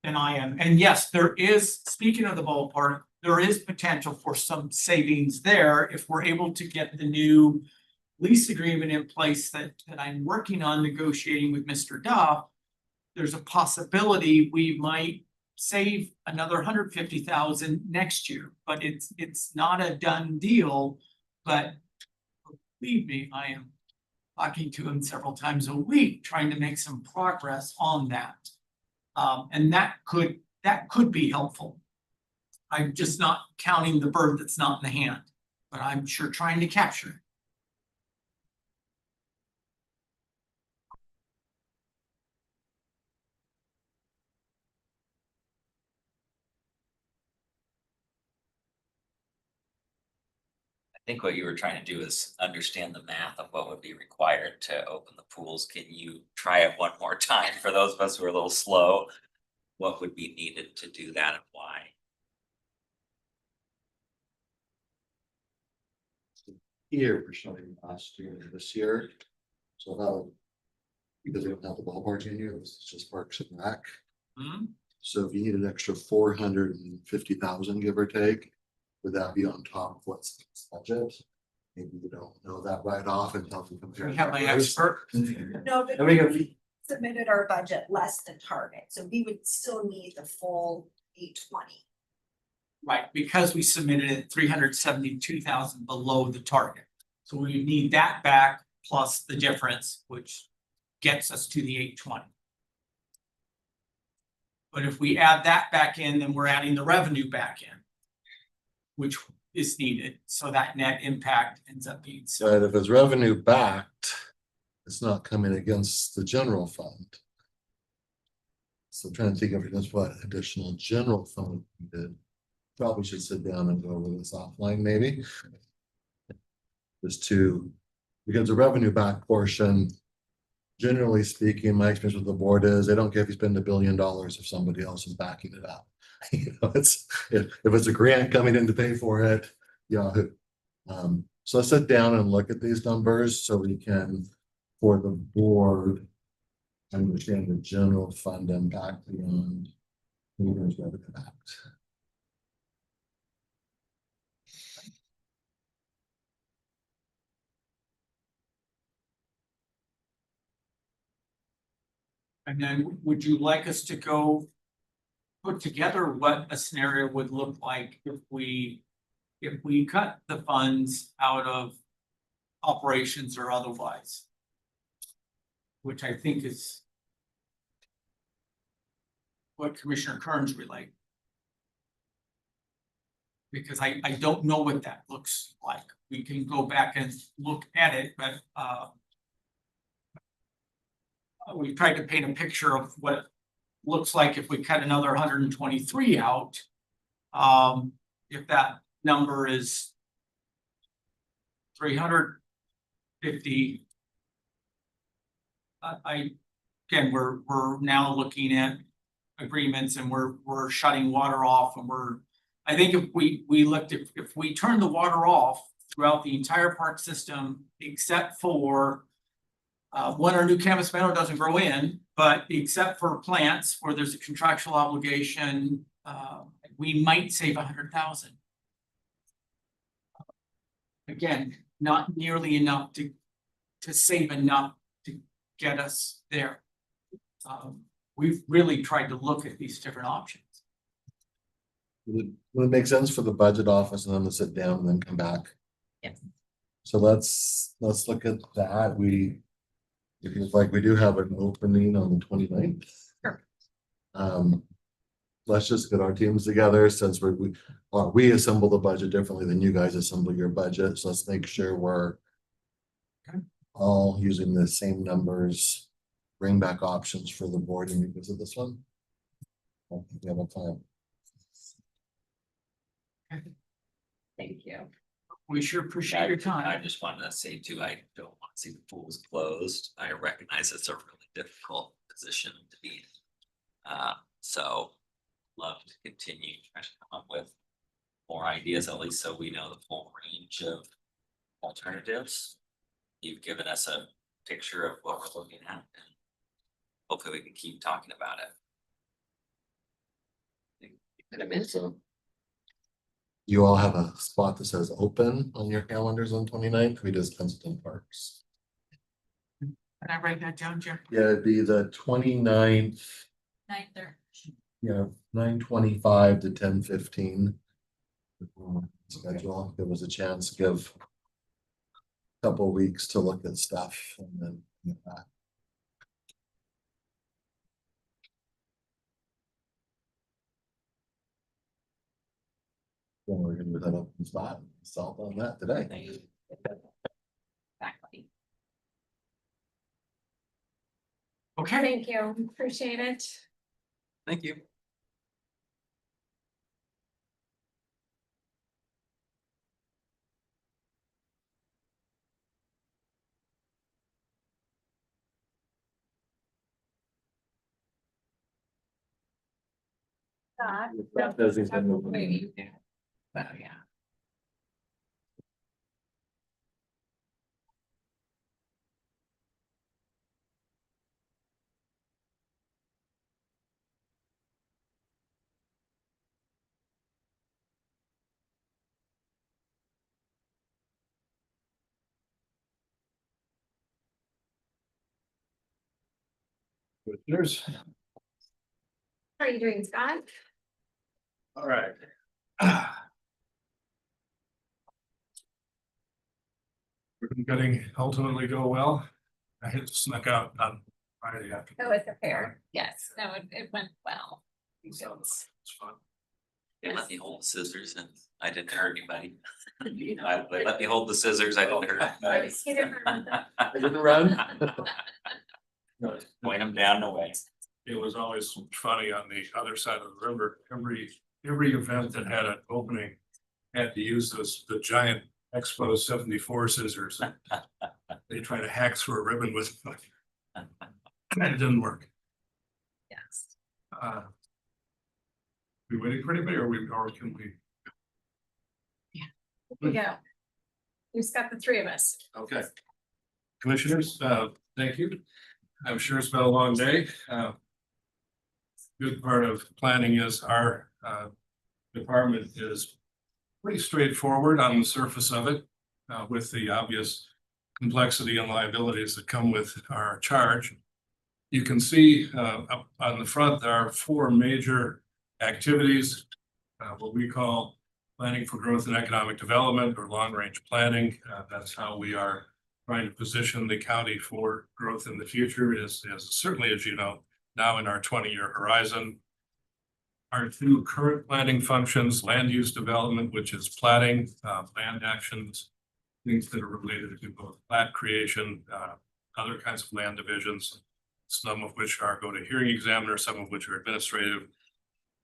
I am. And yes, there is, speaking of the ballpark, there is potential for some savings there if we're able to get the new lease agreement in place that I'm working on negotiating with Mr. Duff. There's a possibility we might save another 150,000 next year, but it's not a done deal. But believe me, I am talking to him several times a week, trying to make some progress on that. And that could be helpful. I'm just not counting the bird that's not in the hand, but I'm sure trying to capture it. I think what you were trying to do is understand the math of what would be required to open the pools. Can you try it one more time for those of us who are a little slow? What would be needed to do that and why? Here for showing last year and this year. So that, because we don't have the ballpark in here, this is just Parks and Rec. So if you need an extra 450,000, give or take, would that be on top of what's in this budget? Maybe you don't know that right off and help you compare. We have my numbers. expert. No, but And we go, we submitted our budget less than target, so we would still need the full 820. Right, because we submitted it 372,000 below the target. So we need that back plus the difference, which gets us to the 820. But if we add that back in, then we're adding the revenue back in, which is needed, so that net impact ends up being. But if it's revenue backed, it's not coming against the general fund. So I'm trying to think of just what additional general fund we did. Probably should sit down and go over this offline, maybe. Just to, because the revenue back portion, generally speaking, my experience with the board is they don't care if you spend $1 billion if somebody else is backing it up. You know, it's, if it's a grant coming in to pay for it, yeah. So let's sit down and look at these numbers so we can, for the board, understand the general fund impact beyond meters revenue impact. And then would you like us to go put together what a scenario would look like if we cut the funds out of operations or otherwise? Which I think is what Commissioner Kearns relayed. Because I don't know what that looks like. We can go back and look at it, but we tried to paint a picture of what it looks like if we cut another 123 out. If that number is 350. Again, we're now looking at agreements and we're shutting water off, and I think if we looked at, if we turn the water off throughout the entire park system, except for one, our new Camas Meadow doesn't grow in, but except for plants where there's a contractual obligation, we might save 100,000. Again, not nearly enough to save enough to get us there. We've really tried to look at these different options. Would it make sense for the budget office and then to sit down and then come back? Yes. So let's look at that. It feels like we do have an opening on the 29th. Sure. Let's just get our teams together since we assemble the budget differently than you guys assemble your budget. So let's make sure we're all using the same numbers, bring back options for the board and revisit this one. I think we have a plan. Thank you. We sure appreciate your I time. just wanted to say too, I don't want to see the pools closed. I recognize it's a really difficult position to be in. So love to continue trying to come up with more ideas, at least so we know the full range of alternatives. You've given us a picture of what we're looking at, and hopefully we can keep talking about it. You all have a spot that says open on your calendars on 29th. We just Kensington Parks. Can I write that down, Jim? Yeah, it'd be the 29th. 9:30. Yeah, 9:25 to 10:15. Schedule, give us a chance, give a couple of weeks to look at stuff and then get back. Then we're gonna do that open spot, solve on that today. Exactly. Okay, Thank you. Appreciate it. Thank you. That doesn't have no- Oh, yeah. there's, How are you doing, Scott? all right. Getting ultimately go well. I had snuck out on Friday after. It was prepared. Yes, no, it went well. So it's fun. They let me hold the scissors and I didn't hurt anybody. They let me hold the scissors, I didn't hurt anybody. He didn't remember. Didn't run? Point them down the way. It was always funny on the other side of the river. Every event that had an opening had to use the giant Expo 74 scissors. They try to hack through a ribbon with it. And it didn't work. Yes. We waiting for anybody or can we? We go. Who's got the three of us? Okay. Commissioners, thank you. I'm sure it's been a long day. Good part of planning is our department is pretty straightforward on the surface of it, with the obvious complexity and liabilities that come with our charge. You can see up on the front, there are four major activities, what we call planning for growth and economic development or long-range planning. That's how we are trying to position the county for growth in the future is certainly, as you know, now in our 20-year horizon. Our two current planning functions, land use development, which is platting, land actions, things that are related to both plat creation, other kinds of land divisions, some of which go to hearing examiner, some of which are administrative.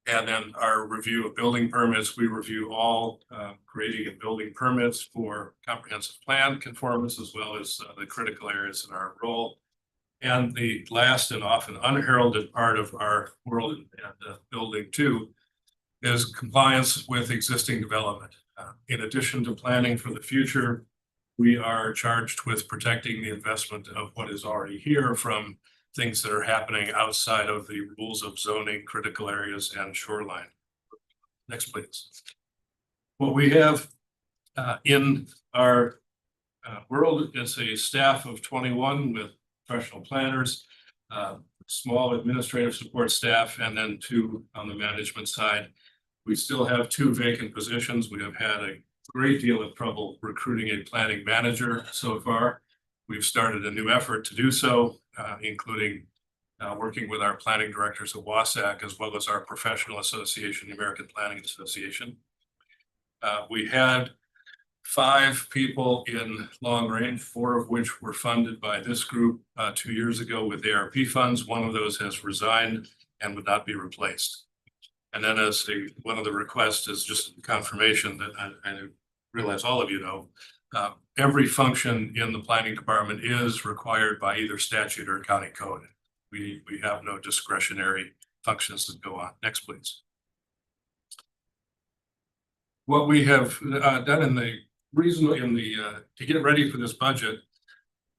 And then our review of building permits, we review all creating and building permits for comprehensive plan conformance, as well as the critical areas in our role. And the last and often unheralded part of our world and building too is compliance with existing development. In addition to planning for the future, we are charged with protecting the investment of what is already here from things that are happening outside of the rules of zoning, critical areas, and shoreline. Next, please. What we have in our world is a staff of 21 with professional planners, small administrative support staff, and then 2 on the management side. We still have 2 vacant positions. We have had a great deal of trouble recruiting a planning manager so far. We've started a new effort to do so, including working with our planning directors at WASAC, as well as our professional association, the American Planning Association. We had 5 people in long range, 4 of which were funded by this group 2 years ago with ARP funds. One of those has resigned and would not be replaced. And then as one of the requests is just confirmation that I realize all of you know, every function in the planning department is required by either statute or county code. We have no discretionary functions that go on. Next, please. What we have done in the to get ready for this budget,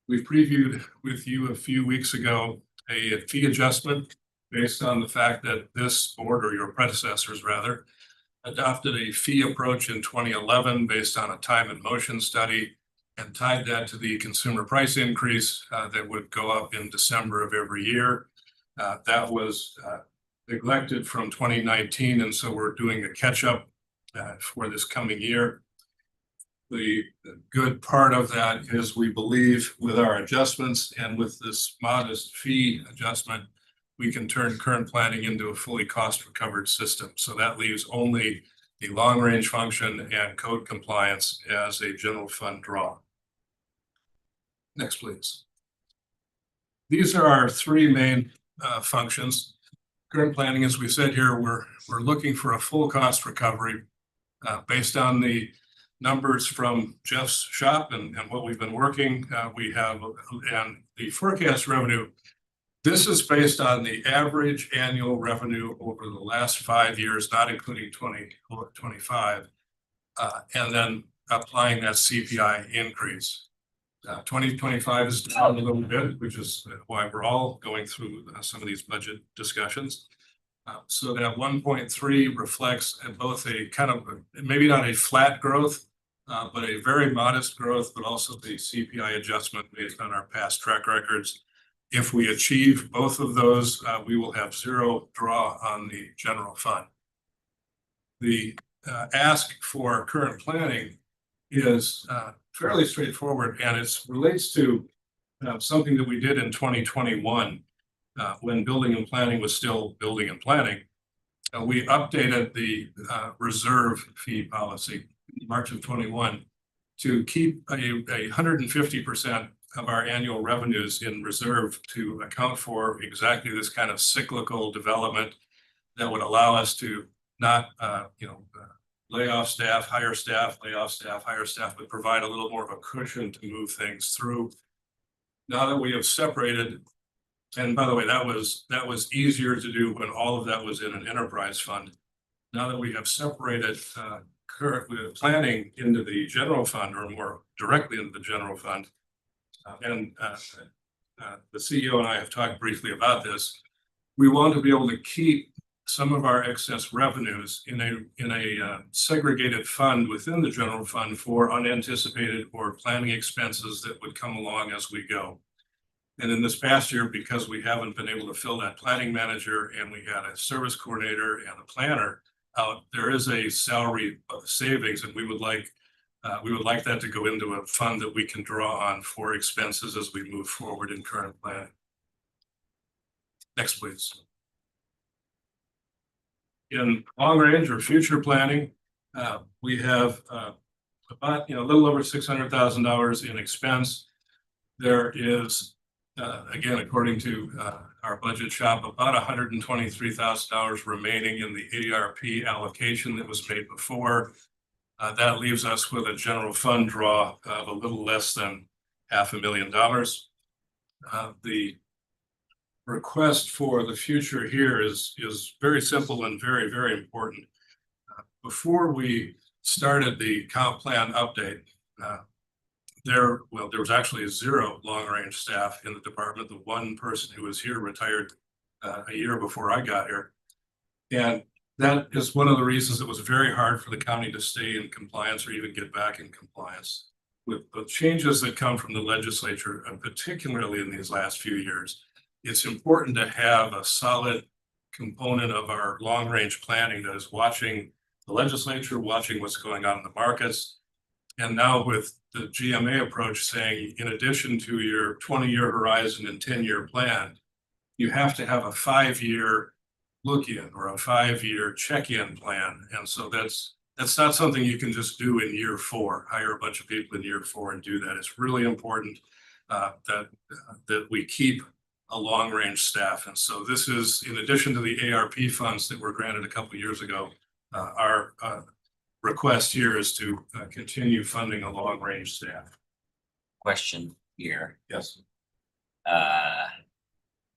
we previewed with you a few weeks ago a fee adjustment based on the fact that this board, or your predecessors rather, adopted a fee approach in 2011 based on a time and motion study and tied that to the consumer price increase that would go up in December of every year. That was neglected from 2019, and so we're doing a catch-up for this coming year. The good part of that is we believe with our adjustments and with this modest fee adjustment, we can turn current planning into a fully cost recovered system. So that leaves only the long range function and code compliance as a general fund draw. Next, please. These are our 3 main functions. Current planning, as we said here, we're looking for a full cost recovery based on the numbers from Jeff's shop and what we've been working. We have, and the forecast revenue, this is based on the average annual revenue over the last 5 years, not including 2025, and then applying that CPI increase. 2025 is down a little bit, which is why we're all going through some of these budget discussions. So that 1.3 reflects both a kind of, maybe not a flat growth, but a very modest growth, but also the CPI adjustment based on our past track records. If we achieve both of those, we will have 0 draw on the general fund. The ask for current planning is fairly straightforward, and it relates to something that we did in 2021 when building and planning was still building and planning. We updated the reserve fee policy in March of 21 to keep a 150% of our annual revenues in reserve to account for exactly this kind of cyclical development that would allow us to not, lay off staff, hire staff, lay off staff, hire staff, but provide a little more of a cushion to move things through. Now that we have separated, and by the way, that was easier to do when all of that was in an enterprise fund. Now that we have separated current planning into the general fund, or more directly into the general fund, and the CEO and I have talked briefly about this, we want to be able to keep some of our excess revenues in a segregated fund within the general fund for unanticipated or planning expenses that would come along as we go. And in this past year, because we haven't been able to fill that planning manager, and we had a service coordinator and a planner out, there is a salary savings, and we would like that to go into a fund that we can draw on for expenses as we move forward in current planning. Next, please. In long range or future planning, we have about a little over $600,000 in expense. There is, again, according to our budget shop, about $123,000 remaining in the ARP allocation that was made before. That leaves us with a general fund draw of a little less than $500,000. The request for the future here is very simple and very, very important. Before we started the comp plan update, there was actually 0 long-range staff in the department. The one person who was here retired a year before I got here. And that is one of the reasons it was very hard for the county to stay in compliance or even get back in compliance. With the changes that come from the legislature, and particularly in these last few years, it's important to have a solid component of our long-range planning that is watching the legislature, watching what's going on in the markets. And now with the GMA approach saying, in addition to your 20-year horizon and 10-year plan, you have to have a 5-year look-in or a 5-year check-in plan. And so that's not something you can just do in year 4, hire a bunch of people in year 4 and do that. It's really important that we keep a long-range staff. And so this is, in addition to the ARP funds that were granted a couple of years ago, our request here is to continue funding a long-range staff. Question here, Yes.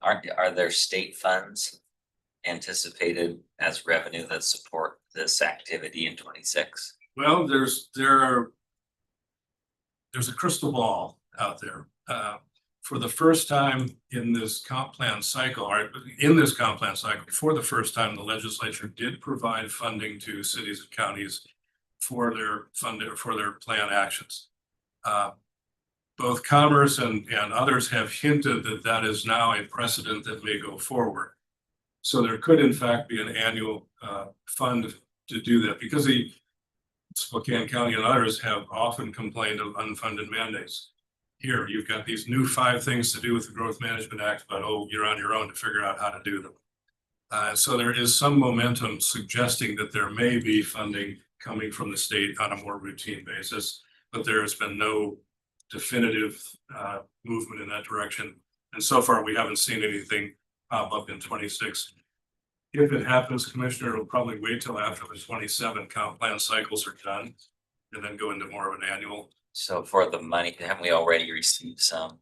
are there state funds anticipated as revenue that support this activity in 26? Well, there's a crystal ball out there. For the first time in this comp plan cycle, for the first time, the legislature did provide funding to cities and counties for their plan actions. Both Commerce and others have hinted that that is now a precedent that may go forward. So there could in fact be an annual fund to do that, because the Spokane County and others have often complained of unfunded mandates. Here, you've got these new 5 things to do with the Growth Management Act, but you're on your own to figure out how to do them. So there is some momentum suggesting that there may be funding coming from the state on a more routine basis, but there has been no definitive movement in that direction. And so far, we haven't seen anything pop up in 26. If it happens, Commissioner, it'll probably wait till after the 27 comp plan cycles are done and then go into more of an annual. So for the money, haven't we already received some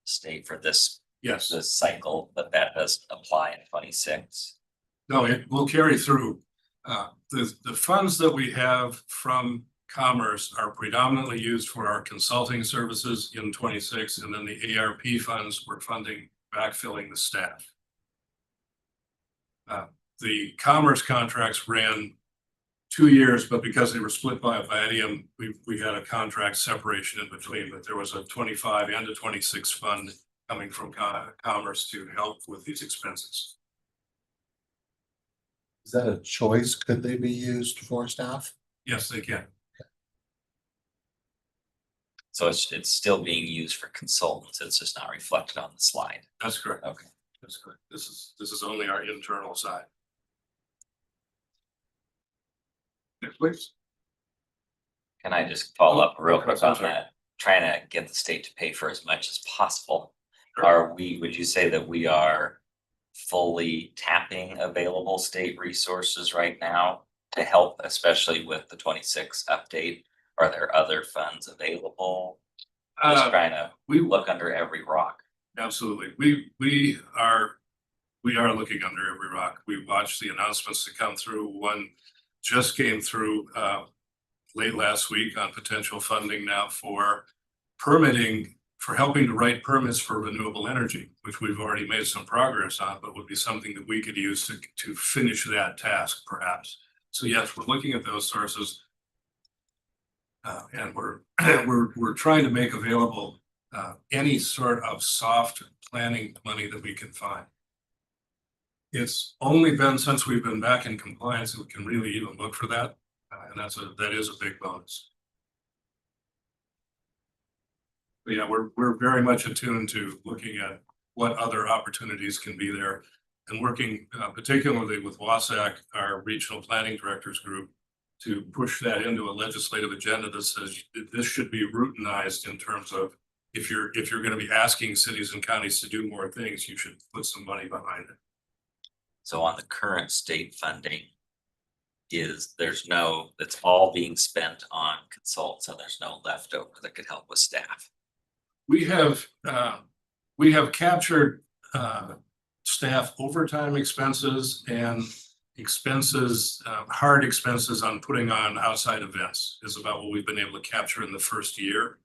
state for this Yes. cycle, but that doesn't apply in 26? No, it will carry through. The funds that we have from Commerce are predominantly used for our consulting services in 26, and then the ARP funds were funding backfilling the staff. The Commerce contracts ran 2 years, but because they were split by a biennium, we had a contract separation in between, but there was a 25 and a 26 fund coming from Commerce to help with these expenses. Is that a choice? Could they be used for staff? Yes, they can. So it's still being used for consultants, it's just not reflected on the slide. That's correct. Okay. That's correct. This is only our internal side. Next, please. Can I just follow up real quick I'm on sorry. that? Trying to get the state to pay for as much as possible. Sure. Would you say that we are fully tapping available state resources right now to help, especially with the 26 update? Are there other funds available? Just trying to We look under every rock. Absolutely. We are looking under every rock. We watched the announcements that come through. One just came through late last week on potential funding now for permitting, for helping to write permits for renewable energy, which we've already made some progress on, but would be something that we could use to finish that task perhaps. So yes, we're looking at those sources. And we're trying to make available any sort of soft planning money that we can find. It's only been since we've been back in compliance that we can really even look for that, and that is a big bonus. But yeah, we're very much attuned to looking at what other opportunities can be there, and working particularly with WASAC, our regional planning directors group, to push that into a legislative agenda that says this should be routinized in terms of if you're going to be asking cities and counties to do more things, you should put some money behind it. So on the current state funding, it's all being spent on consultants and there's no leftover that could help with staff. We have captured staff overtime expenses and expenses, hard expenses on putting on outside events is about what we've been able to capture in the first year.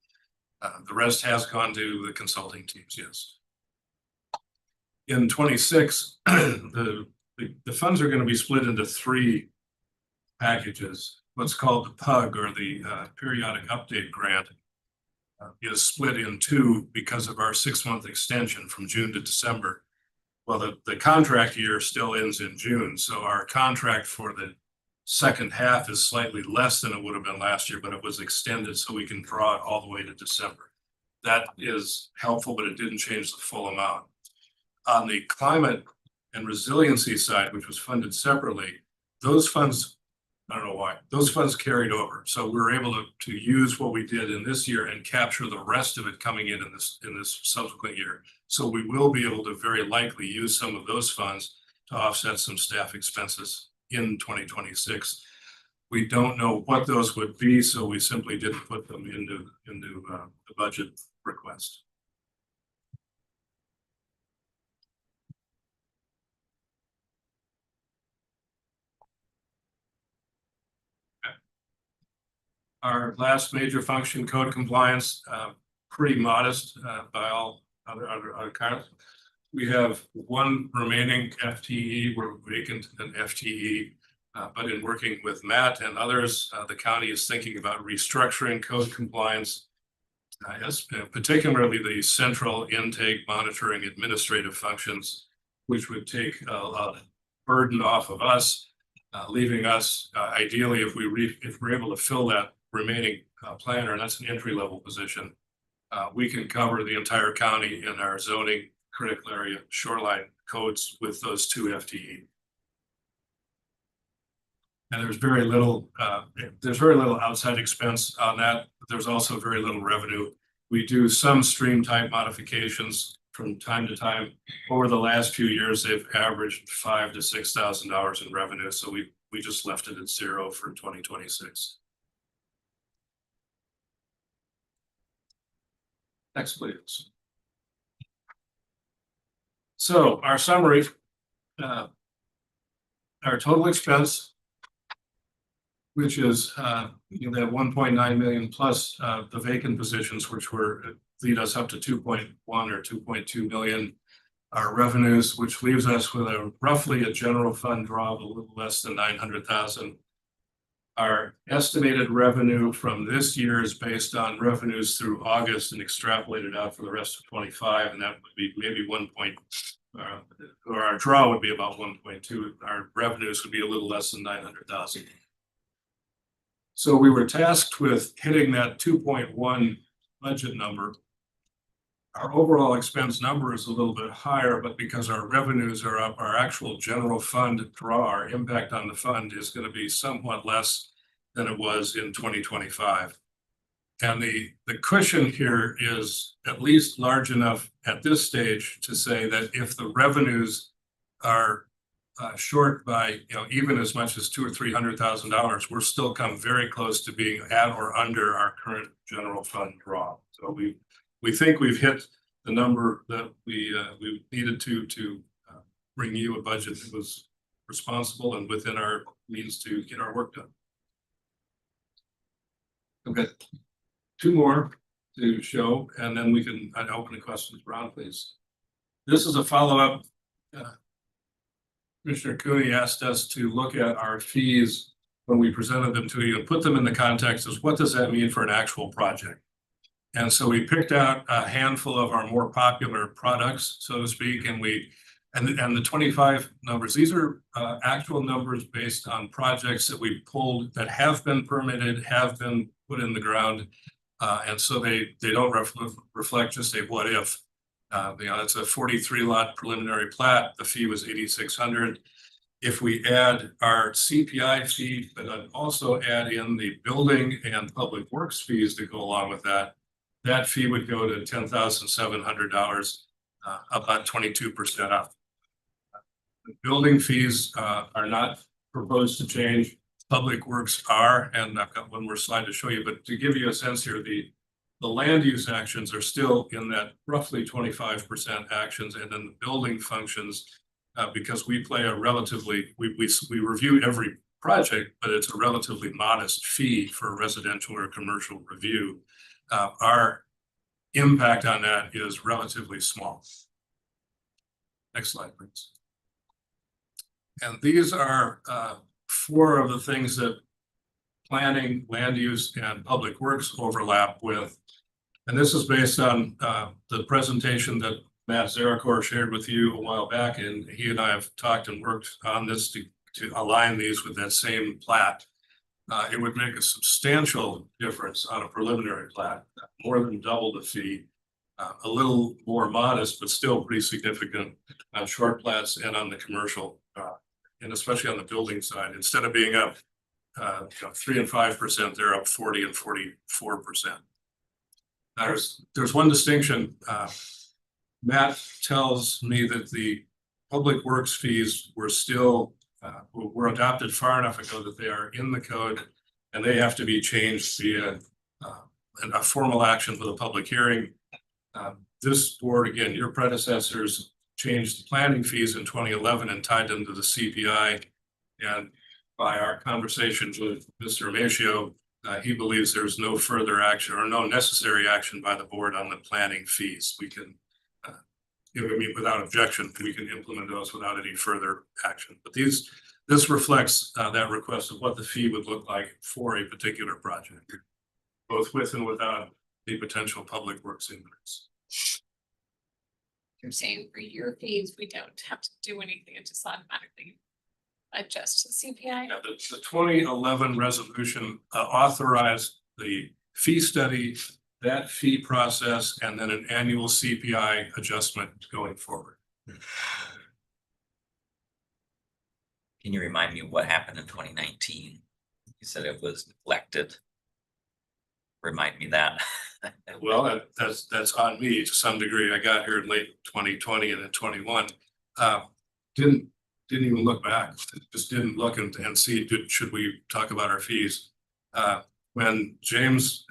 The rest has gone to the consulting teams, yes. In 26, the funds are going to be split into 3 packages. What's called the PUG, or the Periodic Update Grant, is split in 2 because of our 6-month extension from June to December. Well, the contract year still ends in June, so our contract for the second half is slightly less than it would have been last year, but it was extended so we can draw it all the way to December. That is helpful, but it didn't change the full amount. On the climate and resiliency side, which was funded separately, those funds, I don't know why, those funds carried over. So we were able to use what we did in this year and capture the rest of it coming in this subsequent year. So we will be able to very likely use some of those funds to offset some staff expenses in 2026. We don't know what those would be, so we simply didn't put them into the budget request. Our last major function, code compliance, pretty modest by all other accounts. We have 1 remaining FTE. We're vacant an FTE, but in working with Matt and others, the county is thinking about restructuring code compliance, particularly the central intake, monitoring, administrative functions, which would take a burden off of us, leaving us ideally, if we're able to fill that remaining planner, and that's an entry-level position, we can cover the entire county in our zoning, critical area, shoreline codes with those 2 FTE. And there's very little outside expense on that, but there's also very little revenue. We do some stream type modifications from time to time. Over the last few years, they've averaged $5,000 to $6,000 in revenue. So we just left it at 0 for 2026. Next, please. So our summary, our total expense, which is that 1.9 million plus the vacant positions, which lead us up to 2.1 or 2.2 million. Our revenues, which leaves us with roughly a general fund draw of a little less than 900,000. Our estimated revenue from this year is based on revenues through August and extrapolated out for the rest of 25, and that would be maybe or our draw would be about 1.2. Our revenues would be a little less than 900,000. So we were tasked with hitting that 2.1 budget number. Our overall expense number is a little bit higher, but because our revenues are up, our actual general fund draw, our impact on the fund is going to be somewhat less than it was in 2025. And the cushion here is at least large enough at this stage to say that if the revenues are short by, even as much as $200,000 or $300,000, we're still come very close to being at or under our current general fund draw. So we think we've hit the number that we needed to bring you a budget that was responsible and within our means to get our work done. Okay, 2 more to show, and then we can open the questions. Ron, please. This is a follow-up. Commissioner Cooney asked us to look at our fees when we presented them to you and put them in the context of what does that mean for an actual project. And so we picked out a handful of our more popular products, so to speak, and the 25 numbers, these are actual numbers based on projects that we pulled that have been permitted, have been put in the ground. And so they don't reflect just a what if. It's a 43 lot preliminary plat. The fee was $8,600. If we add our CPI fee, but then also add in the building and public works fees that go along with that, that fee would go to $10,700, about 22% up. The building fees are not proposed to change. Public works are, and I've got one more slide to show you, but to give you a sense here, the land use actions are still in that roughly 25% actions, and then the building functions, because we play a relatively, we review every project, but it's a relatively modest fee for residential or commercial review. Our impact on that is relatively small. Next slide, please. And these are 4 of the things that planning, land use, and public works overlap with. And this is based on the presentation that Matt Zarakor shared with you a while back, and he and I have talked and worked on this to align these with that same plat. It would make a substantial difference on a preliminary plat, more than double the fee, a little more modest, but still pretty significant on short plats and on the commercial, and especially on the building side. Instead of being up 3 and 5%, they're up 40 and 44%. There's one distinction. Matt tells me that the public works fees were still were adopted far enough ago that they are in the code and they have to be changed via a formal action with a public hearing. This board, again, your predecessors changed the planning fees in 2011 and tied them to the CPI. And by our conversations with Mr. Amacio, he believes there's no further action or no necessary action by the board on the planning fees. We can, without objection, we can implement those without any further action. But this reflects that request of what the fee would look like for a particular project, both with and without the potential public works increase. You're saying for your fees, we don't have to do anything, it just automatically adjusts to CPI? Yeah, the 2011 resolution authorized the fee study, that fee process, and then an annual CPI adjustment going forward. Can you remind me what happened in 2019? You said it was neglected. Remind me that. Well, that's on me to some degree. I got here in late 2020 and in 21. Didn't even look back. Just didn't look and see should we talk about our fees. When James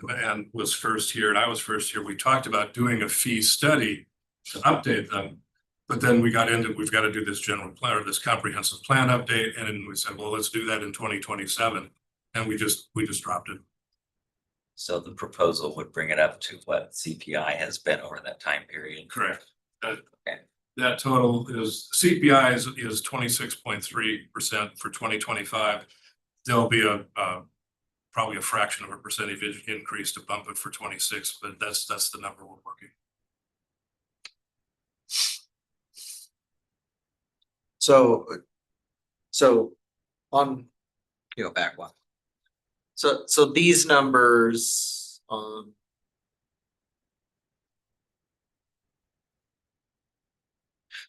was first here and I was first here, we talked about doing a fee study to update them. But then we got into we've got to do this general plan or this comprehensive plan update, and then we said, well, let's do that in 2027, and we just dropped it. So the proposal would bring it up to what CPI has been over that time period. Correct. That total is CPI is 26.3% for 2025. There'll be probably a fraction of a percentage increase to bump it for 26, but that's the number we're working. So on, back one. So these numbers,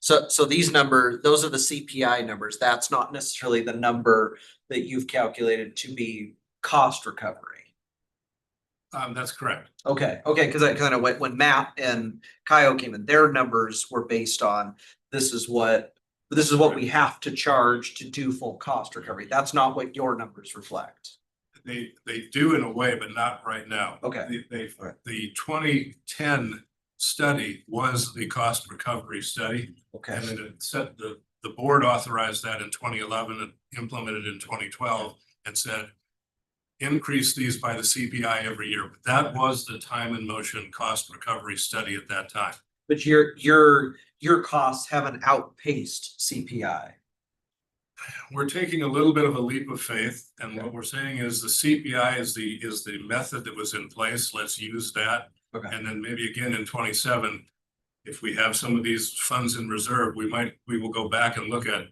so these those are the CPI numbers. That's not necessarily the number that you've calculated to be cost recovery. That's correct. Okay, cause I know when Matt and Kyle came in, their numbers were based on, this is what we have to charge to do full cost recovery. That's not what your numbers reflect. They do in a way, but not right now. Okay. The 2010 study was the cost recovery study. Okay. And then it said the board authorized that in 2011 and implemented in 2012 and said, increase these by the CPI every year. But that was the time and motion cost recovery study at that time. But your costs haven't outpaced CPI. We're taking a little bit of a leap of faith, and what we're saying is the CPI is the method that was in place. Let's use that. Okay. And then maybe again in 27, if we have some of these funds in reserve, we will go back and look at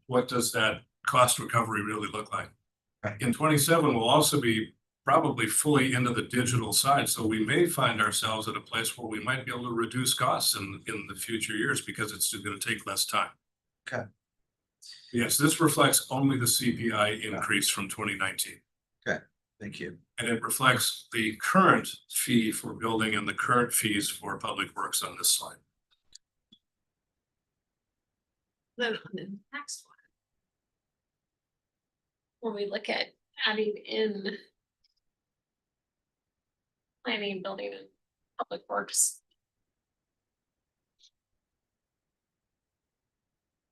what does that cost recovery really look like. Right. In 27, we'll also be probably fully into the digital side. So we may find ourselves at a place where we might be able to reduce costs in the future years because it's going to take less time. Okay. Yes, this reflects only the CPI increase from 2019. Okay, thank you. And it reflects the current fee for building and the current fees for public works on this slide. Then on the next one. When we look at adding in planning, building and public works.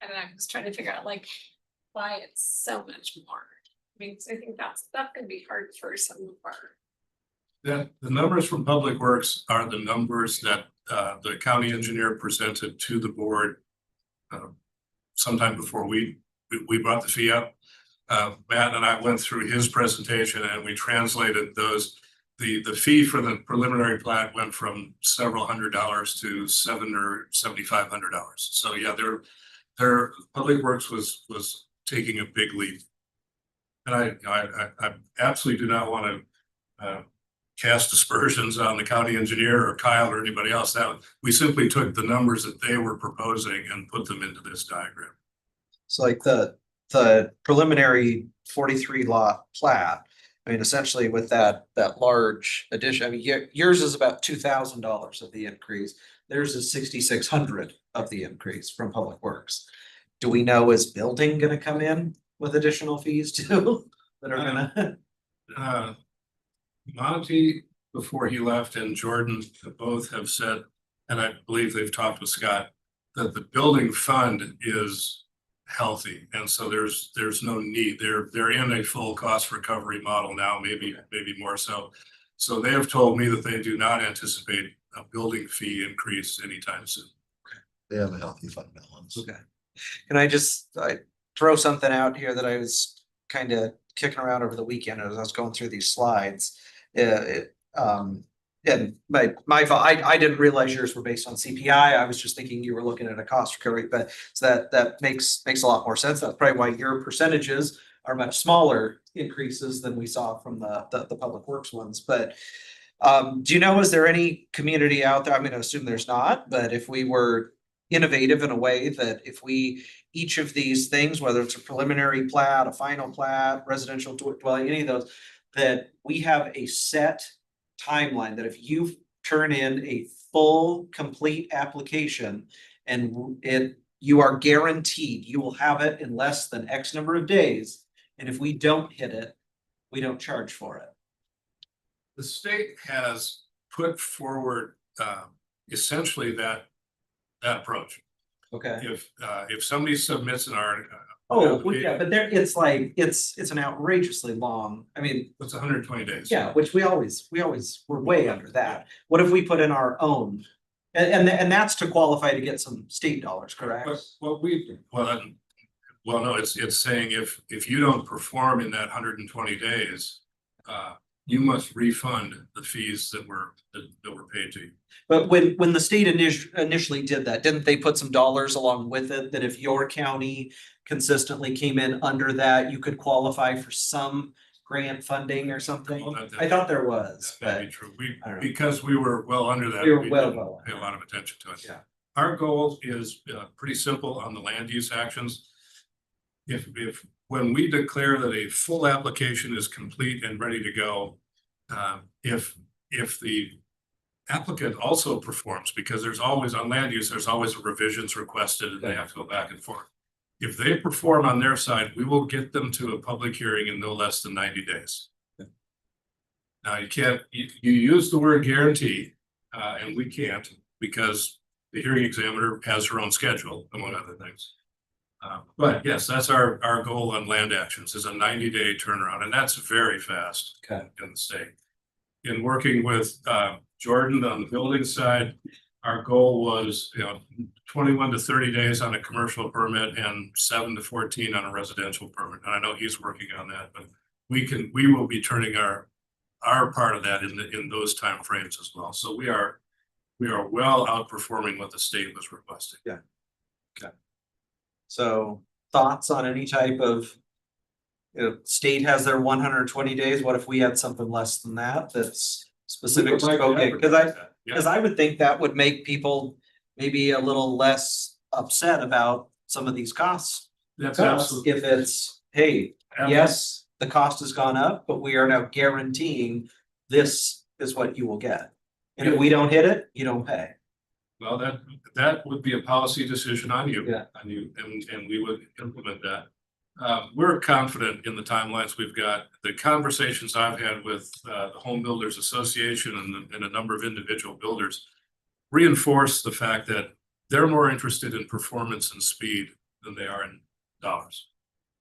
I don't know, I'm just trying to figure out like why it's so much more. I mean, 'cause I think that's gonna be hard for some of our. The numbers from Public Works are the numbers that the county engineer presented to the board sometime before we brought the fee up. Matt and I went through his presentation and we translated those. The fee for the preliminary plat went from several $100s to $700 or $7,500. So yeah, their Public Works was taking a big leap. And I absolutely do not want to cast aspersions on the county engineer or Kyle or anybody else. That we simply took the numbers that they were proposing and put them into this diagram. So like the preliminary 43 lot plat, I mean, essentially with that large addition, I mean, yours is about $2,000 of the increase. Theirs is 6,600 of the increase from Public Works. Do we know, is building gonna come in with additional fees too? That are gonna? Monty, before he left, and Jordan both have said, and I believe they've talked with Scott, that the building fund is healthy, and so there's no need. They're in a full cost recovery model now, maybe more so. So they have told me that they do not anticipate a building fee increase anytime soon. They have a healthy fund balance. Okay. Can I throw something out here that I was kind of kicking around over the weekend as I was going through these slides? And my fault, I didn't realize yours were based on CPI. I was just thinking you were looking at a cost recovery, but so that makes a lot more sense. That's probably why your percentages are much smaller increases than we saw from the Public Works ones. But do you know, is there any community out there? I'm going to assume there's not, but if we were innovative in a way that if each of these things, whether it's a preliminary plat, a final plat, residential dwelling, any of those, that we have a set timeline that if you turn in a full, complete application and you are guaranteed you will have it in less than X number of days. And if we don't hit it, we don't charge for it. The state has put forward essentially that approach. Okay. If somebody submits an article. Oh, well, yeah, but it's an outrageously long, I mean. It's 120 days. Yeah, which we always, we're way under that. What if we put in our own? And that's to qualify to get some state dollars, correct? No, it's saying if you don't perform in that 120 days, you must refund the fees that were paid to you. But when the state initially did that, didn't they put some dollars along with it, that if your county consistently came in under that, you could qualify for some grant funding or something? Well, that- I thought there was, That'd be but true. I don't know. Because we were well under that. We were we well didn't below. Pay a lot of attention to it. Yeah. Our goal is pretty simple on the land use actions. If when we declare that a full application is complete and ready to go, if the applicant also performs, because there's always on land use, there's always revisions requested and they have to go back and forth. If they perform on their side, we will get them to a public hearing in no less than 90 days. Now you can't, you use the word guarantee, and we can't, because the hearing examiner has her own schedule, among other things. But yes, that's our goal on land actions is a 90-day turnaround, and that's very fast. Okay. In the state. In working with Jordan on the building side, our goal was, 21 to 30 days on a commercial permit and 7 to 14 on a residential permit. And I know he's working on that, but we will be turning our part of that in those timeframes as well. So we are well outperforming what the state was requesting. Yeah. Okay. So thoughts on any type of, state has their 120 days. What if we had something less than that that's specific to Spokane? Because I would think that would make people maybe a little less upset about some of these costs. That's absolutely. If it's, hey, yes, the cost has gone up, but we are now guaranteeing this is what you will get. And if we don't hit it, you don't pay. Well, that would be a policy decision on you. Yeah. On you, and we would implement that. We're confident in the timelines we've got. The conversations I've had with the Home Builders Association and a number of individual builders reinforce the fact that they're more interested in performance and speed than they are in dollars.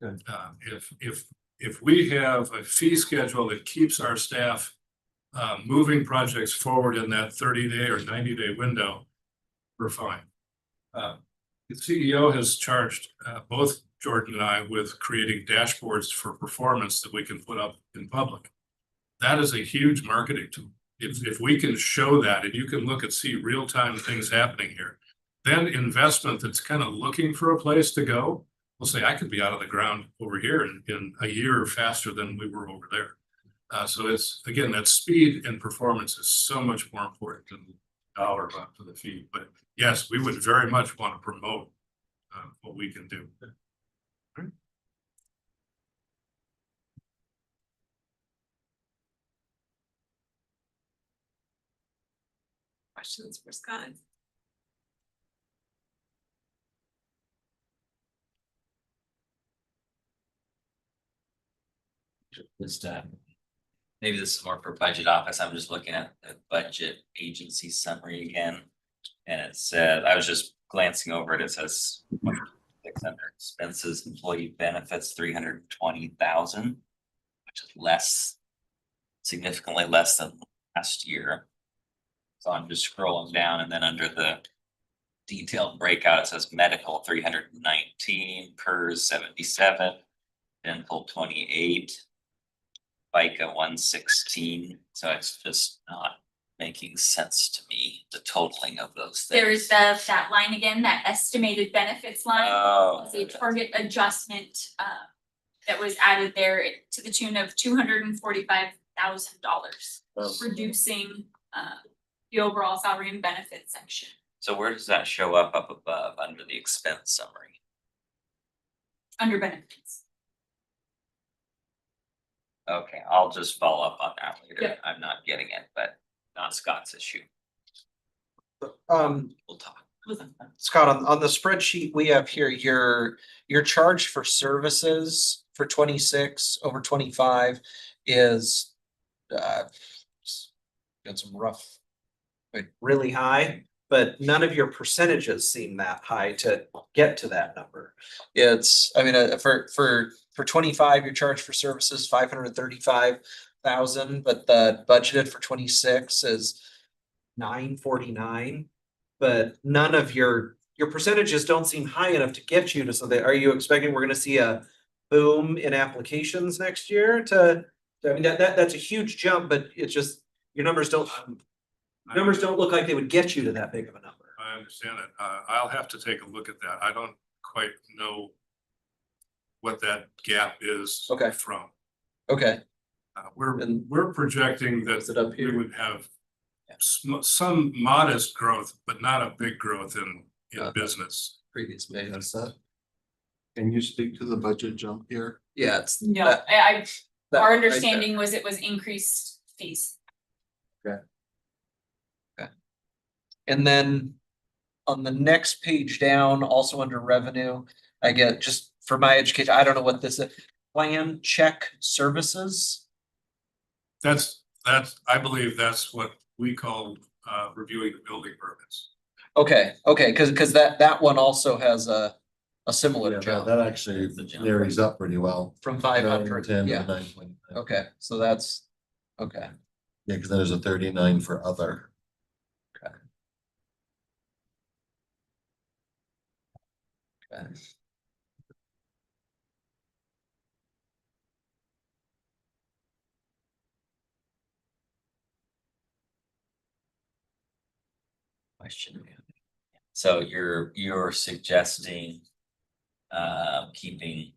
Good. If we have a fee schedule that keeps our staff moving projects forward in that 30-day or 90-day window, we're fine. The CEO has charged both Jordan and I with creating dashboards for performance that we can put up in public. That is a huge marketing tool. If we can show that and you can look and see real-time things happening here, then investment that's kind of looking for a place to go will say, I could be out of the ground over here in a year faster than we were over there. So it's, again, that speed and performance is so much more important than the dollar amount for the fee. But yes, we would very much want to promote what we can do. Questions for Scott? Just maybe this is more for budget office. I'm just looking at the budget agency summary again. And it said, I was just glancing over it. It says 600 expenses, employee benefits, 320,000, which is significantly less than last year. So I'm just scrolling down, and then under the detailed breakout, it says medical 319, PERS 77, dental 28. FICA 116, so it's just not making sense to me, the totaling of those things. There's that line again, that estimated benefits line. Oh, The target adjustment that was added there to the tune of $245,000, reducing the overall salary and benefits section. so where does that show up above under the expense summary? Under benefits. Okay, I'll just follow up on that later. Yep. I'm not getting it, but not Scott's issue. We'll talk. Scott, on the spreadsheet we have here, your charge for services for 26 over 25 is got some rough, like really high, but none of your percentages seem that high to get to that number. It's, I mean, for 25, your charge for services 535,000, but the budgeted for 26 is 949. But none of your percentages don't seem high enough to get you to something. Are you expecting we're gonna see a boom in applications next year to So I mean, that's a huge jump, but it's just, your numbers don't look like they would get you to that big of a number. I understand it. I'll have to take a look at that. I don't quite know what that gap is Okay. from. Okay. And- We're projecting that Is it up we here? would have some modest growth, but not a big growth in business. Previous page. That's that. Can you speak to the budget jump here? Yeah, it's. No, that- I, that our right there. understanding was it was increased fees. And then on the next page down, also under revenue, I get, just for my education, I don't know what this is, plan check services. I believe that's what we call reviewing the building permits. Okay, cause that one also has a similar Yeah, jump that actually The jump. varies up pretty well. from 500, 910 to yeah, 929. okay, so that's, okay. Yeah, because there's a 39 for other. Okay. Question. So you're suggesting keeping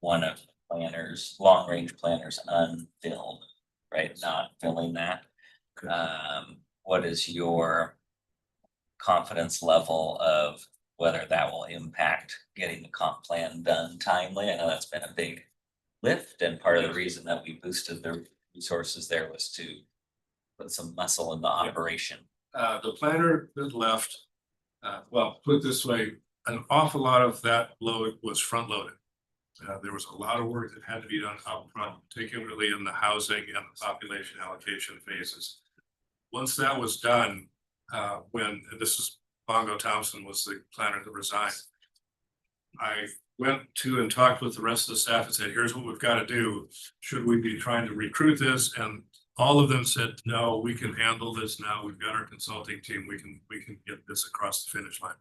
one of the planners, long range planners unfilled, right? Not filling that. What is your confidence level of whether that will impact getting the comp plan done timely? I know that's been a big lift, and part of the reason that we boosted the resources there was to put some muscle in the operation. The planner that left, well, put it this way, an awful lot of that load was front loaded. There was a lot of work that had to be done up front, particularly in the housing and the population allocation phases. Once that was done, when, and this is Bongo Thompson was the planner that resigned. I went to and talked with the rest of the staff and said, here's what we've got to do. Should we be trying to recruit this? And all of them said, no, we can handle this now. We've got our consulting team. We can get this across the finish line.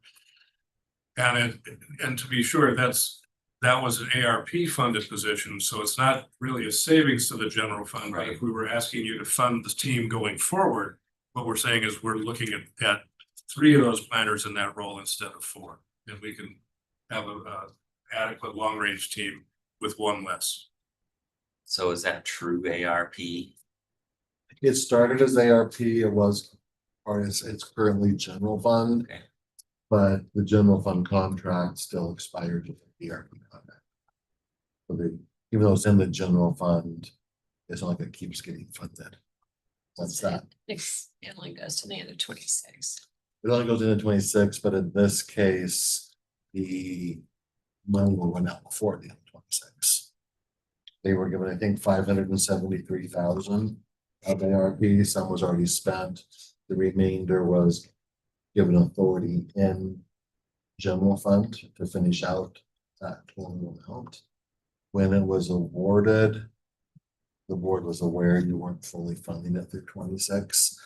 And to be sure, that was an ARP funded position. So it's not really a savings to the general fund. But if we were asking you to fund the team going forward, what we're saying is we're looking at 3 of those planners in that role instead of 4. And we can have a adequate long range team with 1 less. So is that true ARP? It started as ARP, it was, or it's currently general fund. Okay. But the general fund contract still expired with the ARP contract. So even though it's in the general fund, it's not like it keeps getting funded. What's that? It only goes to the end of 26. It only goes into 26, but in this case, the money will run out before the end of 26. They were given, I think, 573,000 of ARP. Some was already spent. The remainder was given authority in general fund to finish out that total amount. When it was awarded, the board was aware you weren't fully funding it through 26.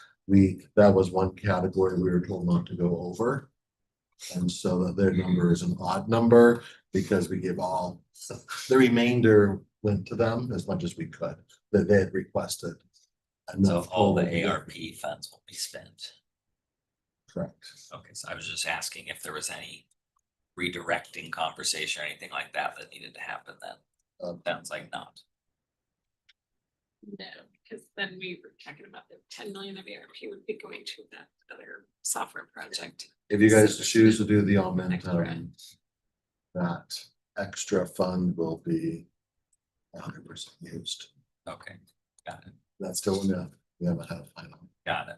That was one category we were told not to go over. And so that their number is an odd number because we give all, the remainder went to them as much as we could, that they had requested. So all the total. ARP funds will be spent. Correct. Okay, so I was just asking if there was any redirecting conversation or anything like that that needed to happen then. Sounds like not. No, because then we were talking about the 10 million of ARP would be going to that other software project. If you guys So choose to do the extra. Aumentum, that extra fund will be 100% used. Okay, got it, That's still enough. We haven't had a final. got it.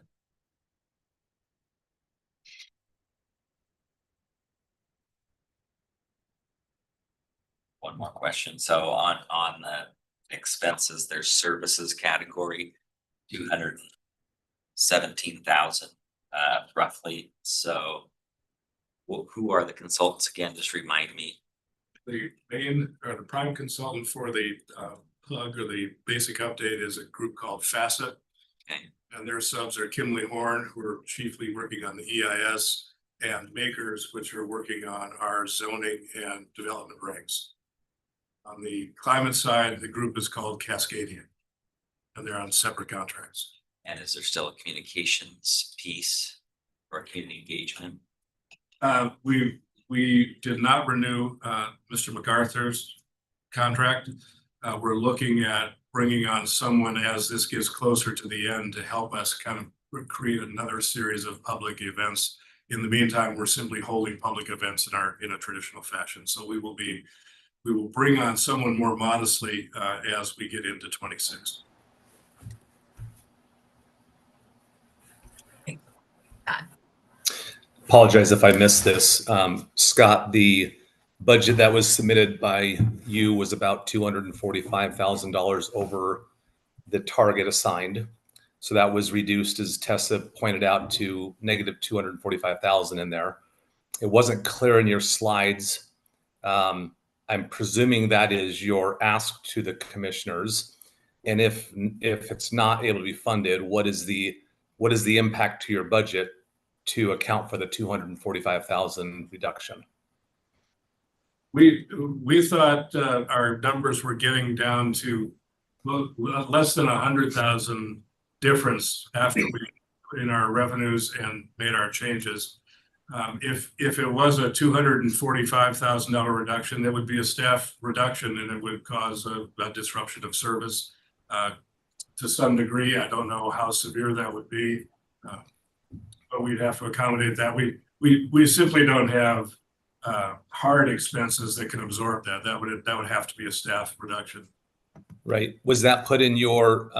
One more question. So on the expenses, there's services category, 217,000 roughly. So who are the consultants again? Just remind me. The main or the prime consultant for the plug or the basic update is a group called Facet. Okay. And their subs are Kimley Horn, who are chiefly working on the EIS, and Makers, which are working on our zoning and development regs. On the climate side, the group is called Cascadian. and they're on separate contracts. And is there still a communications piece or community engagement? We did not renew Mr. MacArthur's contract. We're looking at bringing on someone as this gets closer to the end to help us kind of create another series of public events. In the meantime, we're simply holding public events in a traditional fashion. So we will bring on someone more modestly as we get into 26. Apologize if I missed this. Scott, the budget that was submitted by you was about $245,000 over the target assigned. So that was reduced, as Tessa pointed out, to negative 245,000 in there. It wasn't clear in your slides. I'm presuming that is your ask to the commissioners. And if it's not able to be funded, what is the impact to your budget to account for the 245,000 reduction? We thought our numbers were getting down to less than 100,000 difference after we put in our revenues and made our changes. If it was a $245,000 reduction, that would be a staff reduction, and it would cause a disruption of service to some degree. I don't know how severe that would be, but we'd have to accommodate that. We simply don't have hard expenses that can absorb that. That would have to be a staff reduction. Right. Was that put in your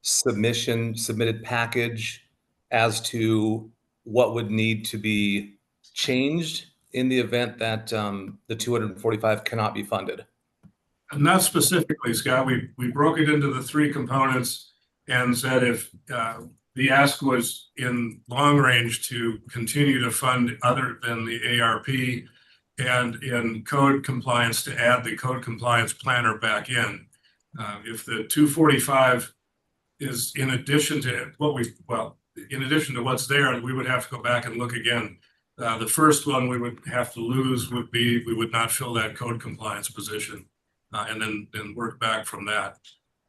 submitted package as to what would need to be changed in the event that the 245 cannot be funded? Not specifically, Scott. We broke it into the three components and said if the ask was in long range to continue to fund other than the ARP, and in code compliance to add the code compliance planner back in. If the 245 is in addition to in addition to what's there, we would have to go back and look again. The first one we would have to lose would be we would not fill that code compliance position, and then work back from that.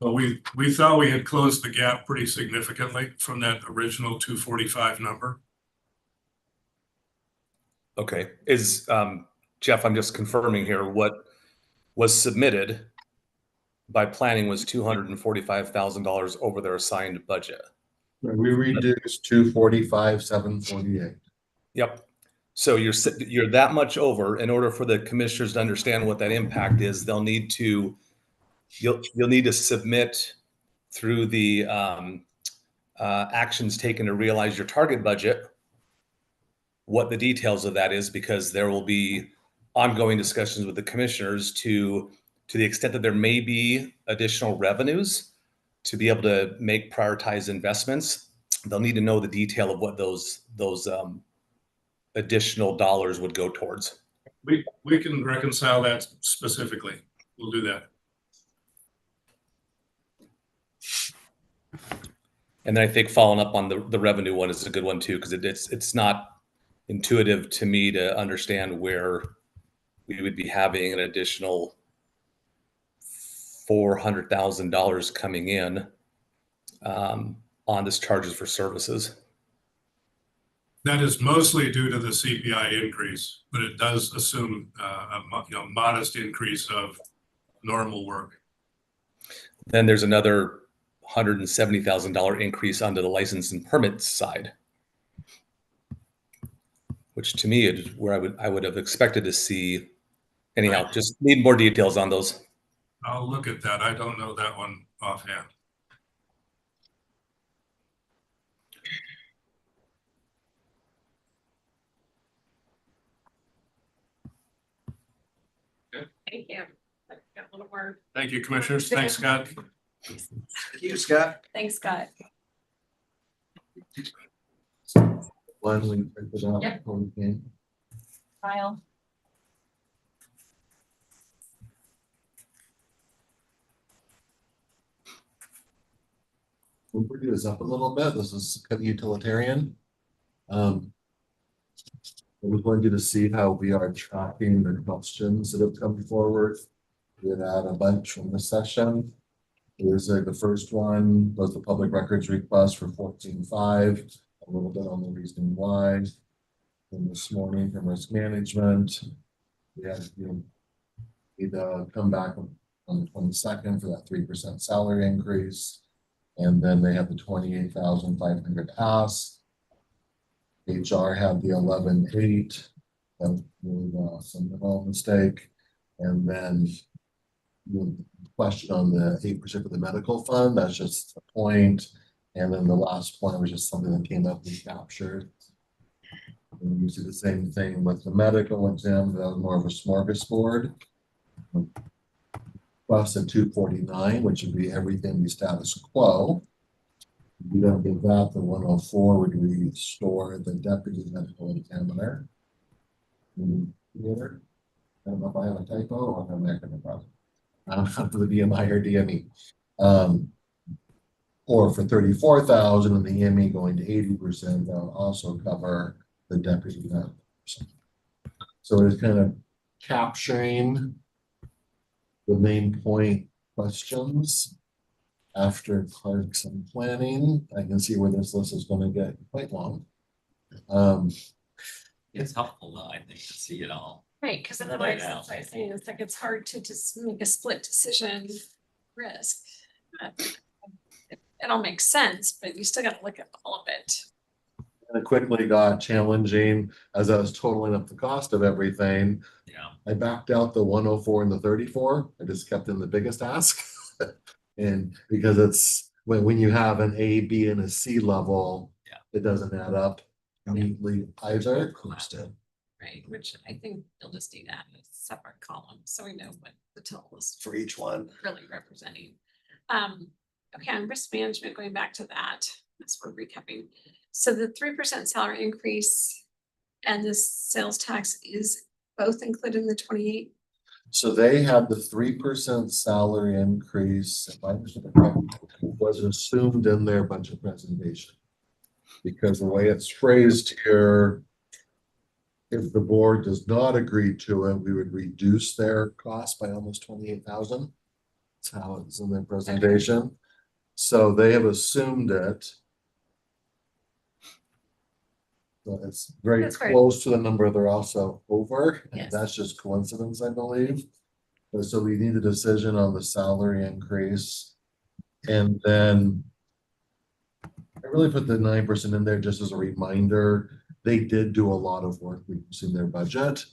But we thought we had closed the gap pretty significantly from that original 245 number. Okay. Jeff, I'm just confirming here, what was submitted by planning was $245,000 over their assigned budget. We reduced 245, 748. Yep. So you're that much over. In order for the commissioners to understand what that impact is, you'll need to submit through the actions taken to realize your target budget, what the details of that is, because there will be ongoing discussions with the commissioners to the extent that there may be additional revenues to be able to make prioritized investments. They'll need to know the detail of what those additional dollars would go towards. We can reconcile that specifically. We'll do that. And then I think following up on the revenue one is a good one too, because it's not intuitive to me to understand where we would be having an additional $400,000 coming in on this charges for services. That is mostly due to the CPI increase, but it does assume a modest increase of normal work. Then there's another $170,000 increase onto the license and permits side, which to me is where I would have expected to see. Anyhow, just need more details on those. I'll look at that. I don't know that one offhand. Thank you. I've got a little more. Thank you, commissioners. Thanks, Scott. Thank you, Scott. Thanks, Scott. Why don't we print it out? Yep. before we can? File. We'll bring this up a little bit. This is kind of utilitarian. We're going to see how we are tracking the questions that have come forward. We had a bunch from the session. There's the first one was the public records request for 14.5, a little bit on the reasoning why. And this morning from risk management, we had, need to come back on the 22nd for that 3% salary increase. And then they have the 28,500 ask. HR had the 11.8, that was some little mistake. And then the question on the 8% for the medical fund, that's just a point. And then the last point was just something that came up we captured. And you see the same thing with the medical exam, that was more of a smorgasbord. Plus at 249, which would be everything be status quo. If you don't give that, the 104 would restore the deputy medical examiner. Here, I don't know if I have a typo or I'm making a problem. For the BMI or DME. Or for 34,000 and the EME going to 80%, that'll also cover the deputy medical. So it's kind of capturing the main point questions after clerks and planning. I can see where this list is going to get quite long. It's helpful though, I think, to see it all. Right, because Laid otherwise, out. it's like, saying, it's like, it's hard to just make a split decision risk. It all makes sense, but you still gotta look at all of it. And it quickly got challenging as I was totaling up the cost of everything. Yeah. I backed out the 104 and the 34. I just kept in the biggest ask. And because it's when you have an A, B, and a C level, Yeah. it doesn't add up neatly either. Right, which I think you'll just need that in a separate column, so we know what the total is For each one. really representing. Okay, on risk management, going back to that, as we're recapping. So the 3% salary increase and the sales tax is both included in the 28? So they had the 3% salary increase, if I understand it correctly, was assumed in their budget presentation. Because the way it's phrased here, if the board does not agree to it, we would reduce their cost by almost 28,000. That's how it's in their presentation. So they have assumed it. So it's very That's great. close to the number they're also over. Yes. That's just coincidence, I believe. But so we need a decision on the salary increase. And then I really put the 9% in there just as a reminder. They did do a lot of work reducing their budget,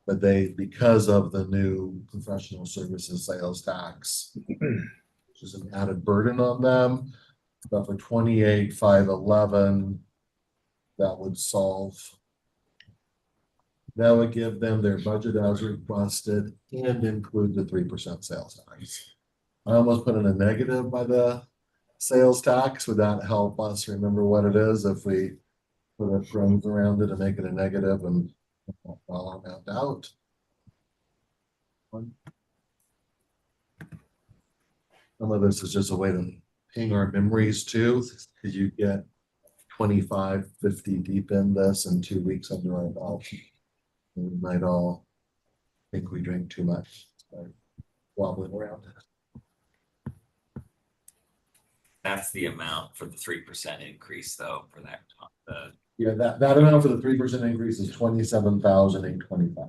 but they, because of the new professional services sales tax, which is an added burden on them. But for 28,511, that would solve. That would give them their budget as requested and include the 3% sales tax. I almost put in a negative by the sales tax. Would that help us remember what it is if we put a parentheses around it and make it a negative and dollar amount out? Some of this is just a way to ping our memories too, because you get 25, 50 deep in this and 2 weeks under our belt. We might all think we drink too much, start wobbling around. That's the amount for the 3% increase though, for that, the, Yeah, that amount for the 3% increase is 27,825.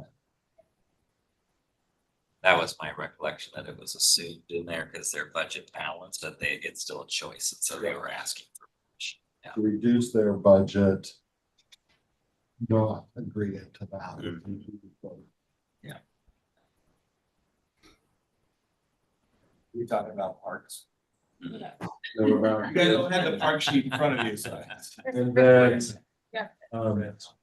that was my recollection that it was assumed in there because their budget balanced, that it's still a choice, and so they were asking for. To reduce their budget. Not agreeing to that. Yeah. We talking about parks. They're about- You guys don't have the park sheet in front of you, so. And then. Yeah.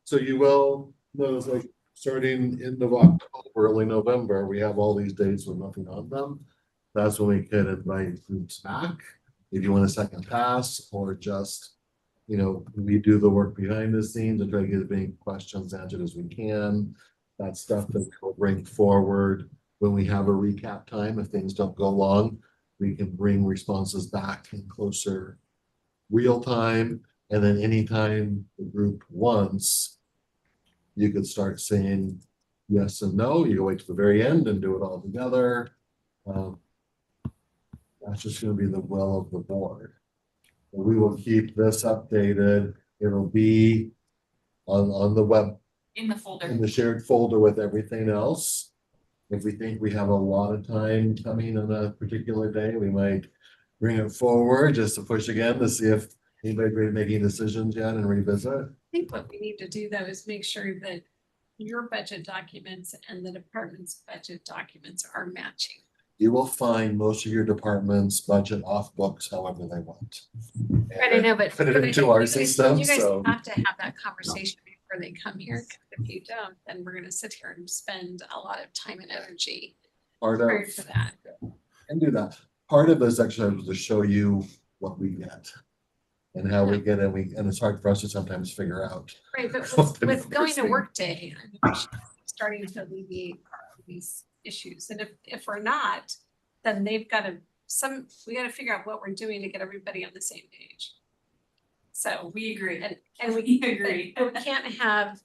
So you will notice like starting end of October, early November, we have all these dates with nothing on them. That's when we can invite groups back. If you want a second pass or just, we do the work behind the scenes and try to get as many questions answered as we can. That's stuff that we'll bring forward when we have a recap time. If things don't go long, we can bring responses back in closer real time. And then anytime the group wants, you could start saying yes and no. You can wait to the very end and do it all together. That's just gonna be the will of the board. We will keep this updated. It'll be on the web, In the folder. in the shared folder with everything else. If we think we have a lot of time coming on a particular day, we might bring it forward just to push again to see if anybody's making decisions yet and revisit. I think what we need to do though is make sure that your budget documents and the department's budget documents are matching. You will find most of your departments budget off books however they want. Right, I know, but. Put it but I into think our you guys- system, You guys so. have to have that conversation before they come here, 'cause if you don't, then we're gonna sit here and spend a lot of time and energy Part prior of, to that. and do that. Part of this exercise was to show you what we get. And how we get it, and it's hard for us to sometimes figure out. Right, but What the with going numbers to mean. Workday, I mean, we should be starting to alleviate these issues, and if we're not, then they've gotta, we gotta figure out what we're doing to get everybody on the same page. So, We agree. and we We agree. but we can't have,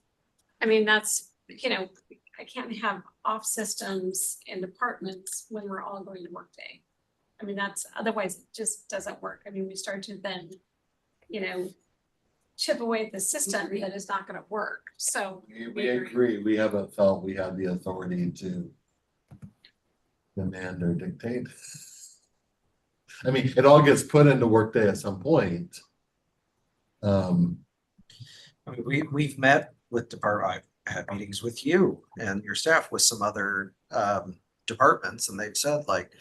I mean, that's, I can't have off systems in departments when we're all going to Workday. I mean, that's, otherwise it just doesn't work. I mean, we start to then, chip away at the system that is not gonna work, so. We agree, we haven't felt we have the authority to demand or dictate. I mean, it all gets put into Workday at some point. I mean, we've met with department, I've had meetings with you and your staff with some other departments, and they've said like,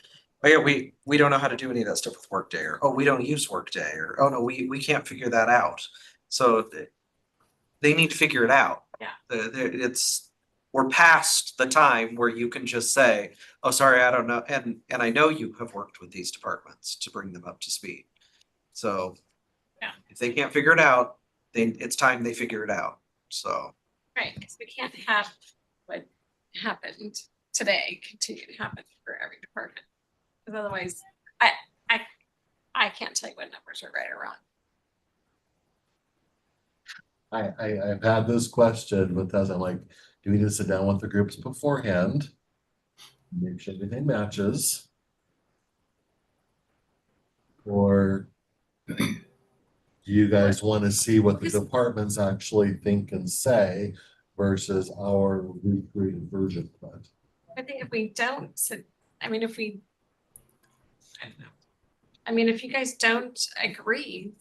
oh yeah, we don't know how to do any of that stuff with Workday, or, oh, we don't use Workday, or, oh no, we can't figure that out. So they need to figure it out. Yeah. We're past the time where you can just say, oh, sorry, I don't know, and I know you have worked with these departments to bring them up to speed. So Yeah. if they can't figure it out, then it's time they figure it out, so. Right, because we can't have what happened today continue to happen for every department. Because otherwise, I can't tell you what numbers are right or wrong. I've had this question because I'm like, do we need to sit down with the groups beforehand? Make sure everything matches. Or do you guys want to see what the departments actually think and say versus our recreated version of it? I think if we don't, I mean, if you guys don't agree,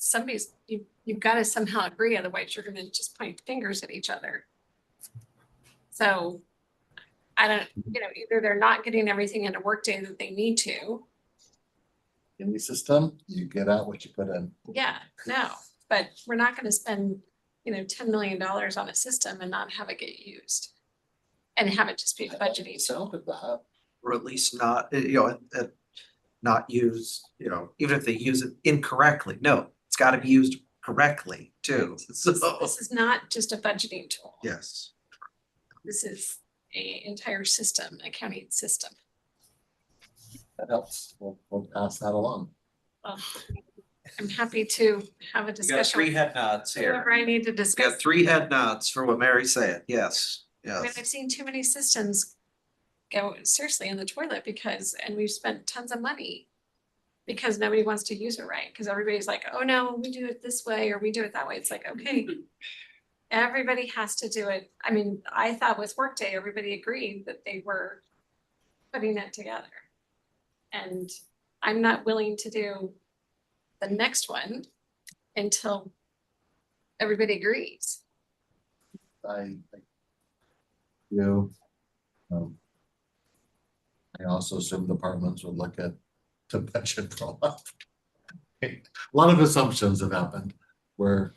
you've got to somehow agree, otherwise you're gonna just point fingers at each other. So, I don't, either they're not getting everything into Workday that they need to. In the system, you get out what you put in. Yeah, no, but we're not gonna spend, $10 million on a system and not have it get used. And have it just be budgeting. Sounded that. Or at least not, not use, even if they use it incorrectly, no, it's gotta be used correctly too, so. This is not just a budgeting tool. Yes. This is a entire system, accounting system. That helps. We'll pass that along. Well, I'm happy to have a You got discussion. three with head nods here. Whoever I need to You discuss. got three head nods for what Mary said, yes, I mean, yes. I've seen too many systems go seriously in the toilet and we've spent tons of money because nobody wants to use it right, because everybody's like, oh no, we do it this way or we do it that way. It's like, okay. Everybody has to do it. I mean, I thought with Workday, everybody agreed that they were putting it together. And I'm not willing to do the next one until everybody agrees. I you. I also assume departments would look at the budget roll up. A lot of assumptions have happened where.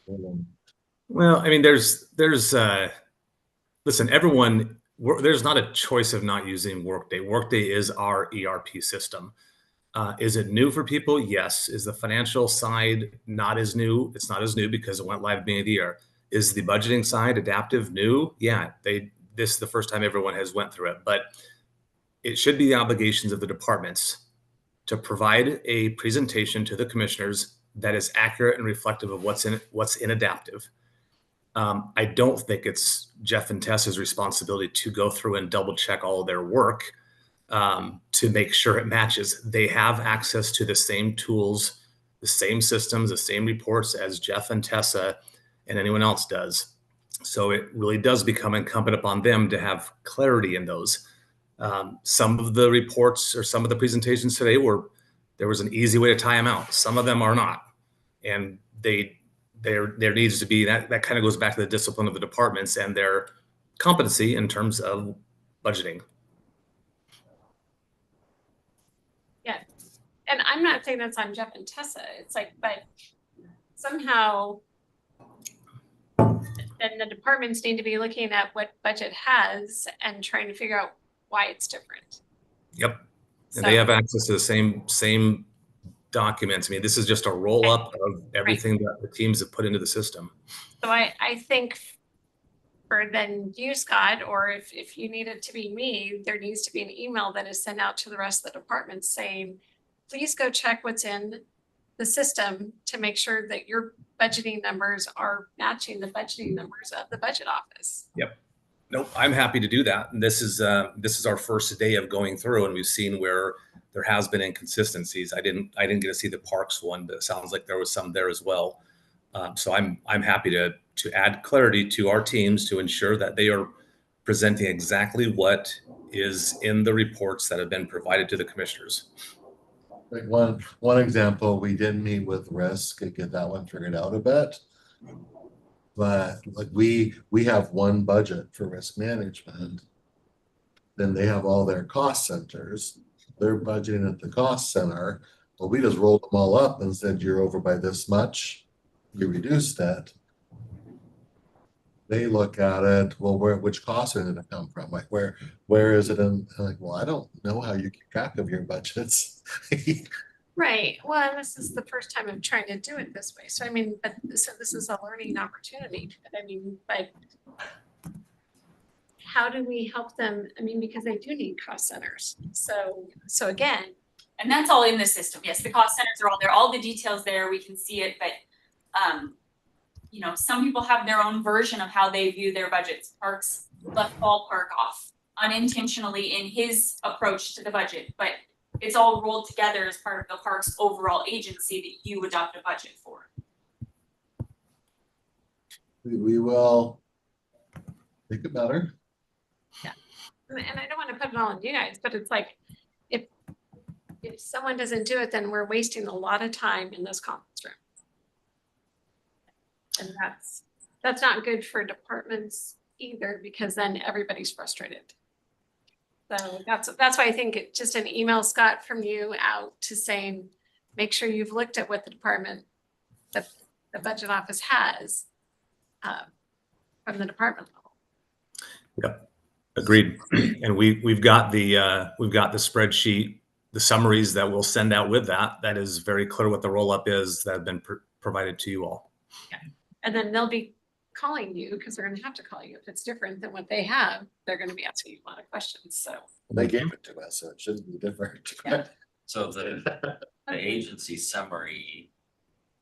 Well, I mean, there's listen, everyone, there's not a choice of not using Workday. Workday is our ERP system. Is it new for people? Yes. Is the financial side not as new? It's not as new because it went live at the beginning of the year. Is the budgeting side adaptive new? Yeah, this is the first time everyone has went through it, but it should be the obligations of the departments to provide a presentation to the commissioners that is accurate and reflective of what's in adaptive. I don't think it's Jeff and Tessa's responsibility to go through and double check all of their work. to make sure it matches. They have access to the same tools, the same systems, the same reports as Jeff and Tessa and anyone else does. So it really does become incumbent upon them to have clarity in those. Some of the reports or some of the presentations today there was an easy way to tie them out. Some of them are not. And there needs to be, that kind of goes back to the discipline of the departments and their competency in terms of budgeting. Yeah, and I'm not saying that's on Jeff and Tessa, it's like, but somehow then the departments need to be looking at what budget has and trying to figure out why it's different. Yep. And they have access to the same documents. I mean, this is just a roll up of everything that the teams have put into the system. So I think for then you, Scott, or if you need it to be me, there needs to be an email that is sent out to the rest of the departments saying, please go check what's in the system to make sure that your budgeting numbers are matching the budgeting numbers of the budget office. Yep. Nope, I'm happy to do that. And this is our first day of going through, and we've seen where there has been inconsistencies. I didn't get to see the parks one, but it sounds like there was some there as well. So I'm happy to add clarity to our teams to ensure that they are presenting exactly what is in the reports that have been provided to the commissioners. Like one example, we did meet with risk and get that one figured out a bit. But like we have one budget for risk management. Then they have all their cost centers. They're budgeting at the cost center. Well, we just rolled them all up and said, you're over by this much. You reduced it. They look at it, well, which costs are going to come from? Like, where is it in? Like, well, I don't know how you keep track of your budgets. Right. Well, this is the first time I'm trying to do it this way. So I mean, but so this is a learning opportunity. I mean, but how do we help them? I mean, because they do need cost centers. So again, And that's all in the system. Yes, the cost centers are all there, all the details there, we can see it, but you know, some people have their own version of how they view their budgets. Parks left ballpark off unintentionally in his approach to the budget, but it's all rolled together as part of the park's overall agency that you adopt a budget for. We will make it better. and I don't want to put it all on you guys, but it's like, if someone doesn't do it, then we're wasting a lot of time in this conference room. And that's not good for departments either, because then everybody's frustrated. So that's why I think just an email, Scott, from you out to saying, make sure you've looked at what the department, the budget office has from the department level. Yep, agreed. And we've got the spreadsheet, the summaries that we'll send out with that. That is very clear what the roll up is that have been provided to you all. Yeah. And then they'll be calling you, because they're going to have to call you if it's different than what they have. They're going to be asking you a lot of questions. So They gave it to us, so it shouldn't be different. Yeah. So the agency summary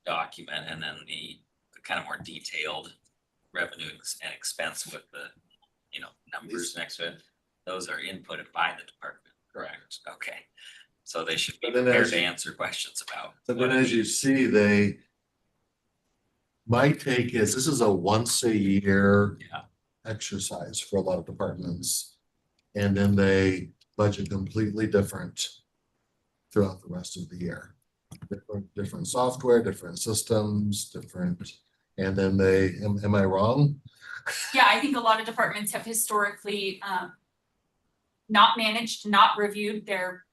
document and then the kind of more detailed revenue and expense with the, numbers next to it, those are inputted by the department. Correct. Okay. So they should be But then prepared as to you- answer questions about. So then as you see, my take is this is a once a year Yeah. exercise for a lot of departments. And then they budget completely different throughout the rest of the year. Different software, different systems, and then am I wrong? Yeah, I think a lot of departments have historically not managed, not reviewed their,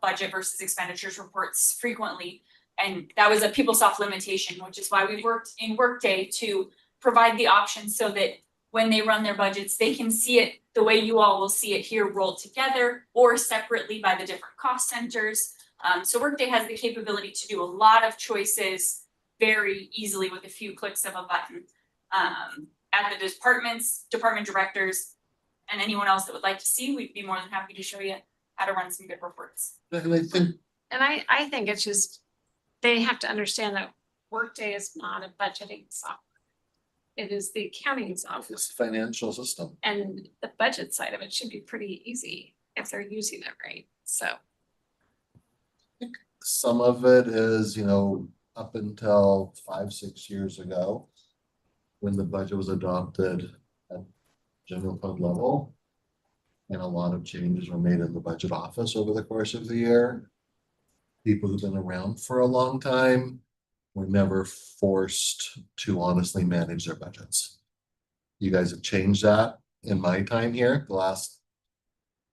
budget versus expenditures reports frequently. And that was a PeopleSoft limitation, which is why we worked in Workday to provide the option so that when they run their budgets, they can see it the way you all will see it here, rolled together or separately by the different cost centers. So Workday has the capability to do a lot of choices very easily with a few clicks of a button. At the departments, department directors, and anyone else that would like to see, we'd be more than happy to show you how to run some good reports. And I think and I think it's just, they have to understand that Workday is not a budgeting software. It is the accounting software, it's a financial system. and the budget side of it should be pretty easy. if they're using it right, so. Some of it is, up until 5, 6 years ago, when the budget was adopted at general fund level. And a lot of changes were made in the budget office over the course of the year. People who've been around for a long time were never forced to honestly manage their budgets. You guys have changed that in my time here, the last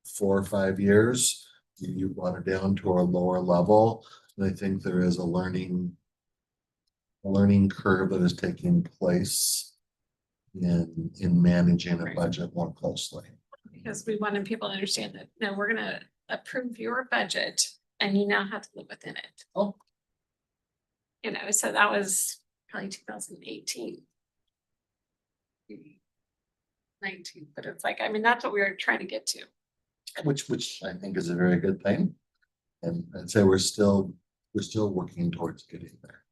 4 or 5 years. You brought it down to a lower level, and I think there is a learning curve that is taking place in managing a budget more closely. Because we wanted people to understand that, no, we're gonna approve your budget and you now have to live within it. Oh. So that was probably 2018. 19, but it's like, I mean, that's what we were trying to get to. Which I think is a very good thing. And I'd say we're still working towards getting there.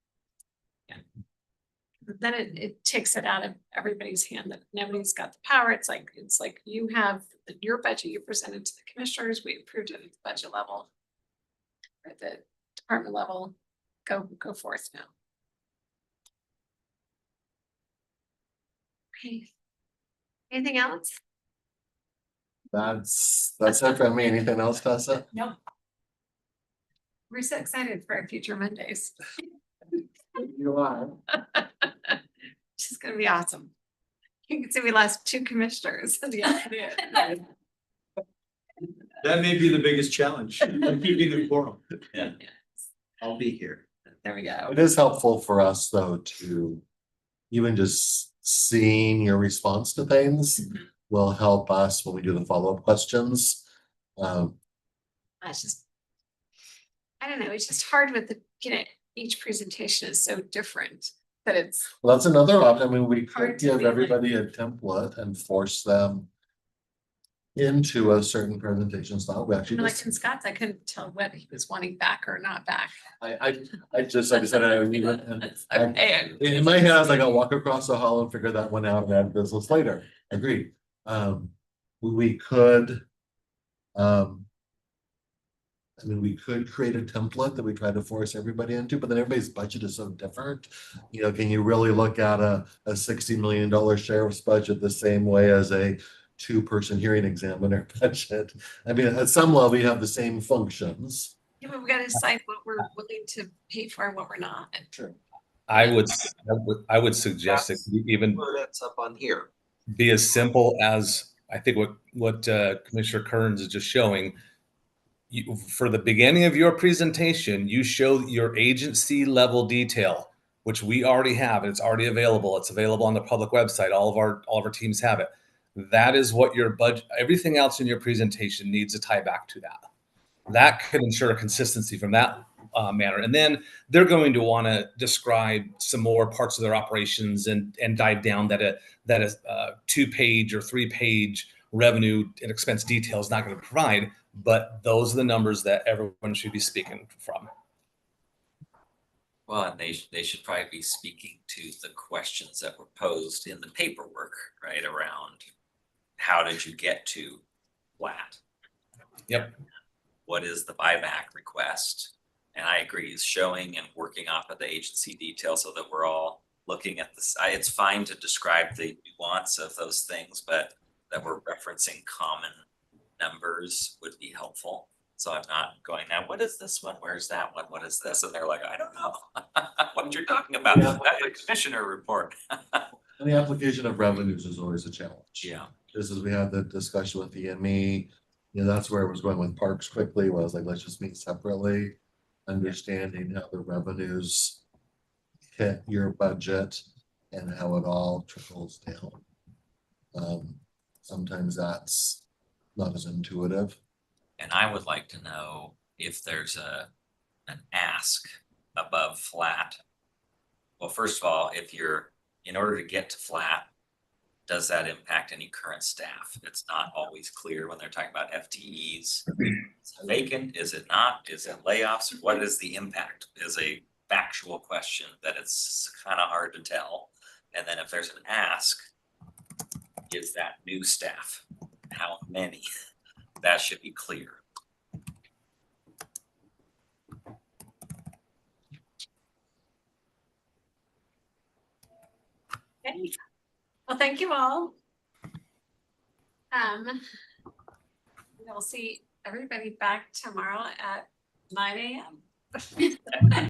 But then it takes it out of everybody's hand that nobody's got the power. It's like you have your budget you presented to the commissioners, we approved it at the budget level. Or at the department level, go forth now. Okay. Anything else? That's it for me. Anything else, Tessa? Nope. We're so excited for our future Mondays. You are. Which is gonna be awesome. You can see we lost 2 commissioners. That may be the biggest challenge, keeping the quorum. Yeah. I'll be here. There we go. It is helpful for us, though, to even just seeing your response to things will help us when we do the follow-up questions. It's just, I don't know, it's just hard with each presentation is so different that it's. Well, that's another option. I mean, we Hard could to give be like- everybody a template and force them into a certain presentation style. We actually Like just, in Scott's, I couldn't tell what he was wanting back or not back. I decided I would leave it. And Okay. in my head, I was like, I'll walk across the hall and figure that one out and add business later. Agreed. We could, we could create a template that we try to force everybody into, but then everybody's budget is so different. Can you really look at a $60 million sheriff's budget the same way as a 2-person hearing examiner budget? I mean, at some level, you have the same functions. Yeah, but we gotta decide what we're willing to pay for and what we're not. Sure. I would suggest it could even Where that's up on here. be as simple as, I think what Commissioner Kearns is just showing. For the beginning of your presentation, you show your agency level detail, which we already have. It's already available. It's available on the public website. All of our teams have it. That is what your budget, everything else in your presentation needs to tie back to that. That can ensure consistency from that manner. And then they're going to want to describe some more parts of their operations and dive down that a 2-page or 3-page revenue and expense detail is not going to provide. But those are the numbers that everyone should be speaking from. Well, and they should probably be speaking to the questions that were posed in the paperwork, right, around how did you get to flat? Yep. What is the buyback request? And I agree, is showing and working off of the agency detail so that we're all looking at this. It's fine to describe the nuance of those things, but that we're referencing common numbers would be helpful. So I'm not going, now, what is this one? Where's that one? What is this? And they're like, I don't know what you're talking about. Yeah. That's a commissioner report. And the application of revenues is always a challenge. Yeah. Just as we had the discussion with EME, that's where I was going with parks quickly, was like, let's just meet separately. Understanding how the revenues hit your budget and how it all trickles down. Sometimes that's not as intuitive. And I would like to know if there's an ask above flat. Well, first of all, in order to get to flat, does that impact any current staff? It's not always clear when they're talking about FTEs. Is it vacant? Is it not? Is it layoffs? What is the impact? Is a factual question that it's kind of hard to tell. And then if there's an ask, is that new staff? How many? that should be clear. Okay. Well, thank you all. We'll see everybody back tomorrow at 9 a.m.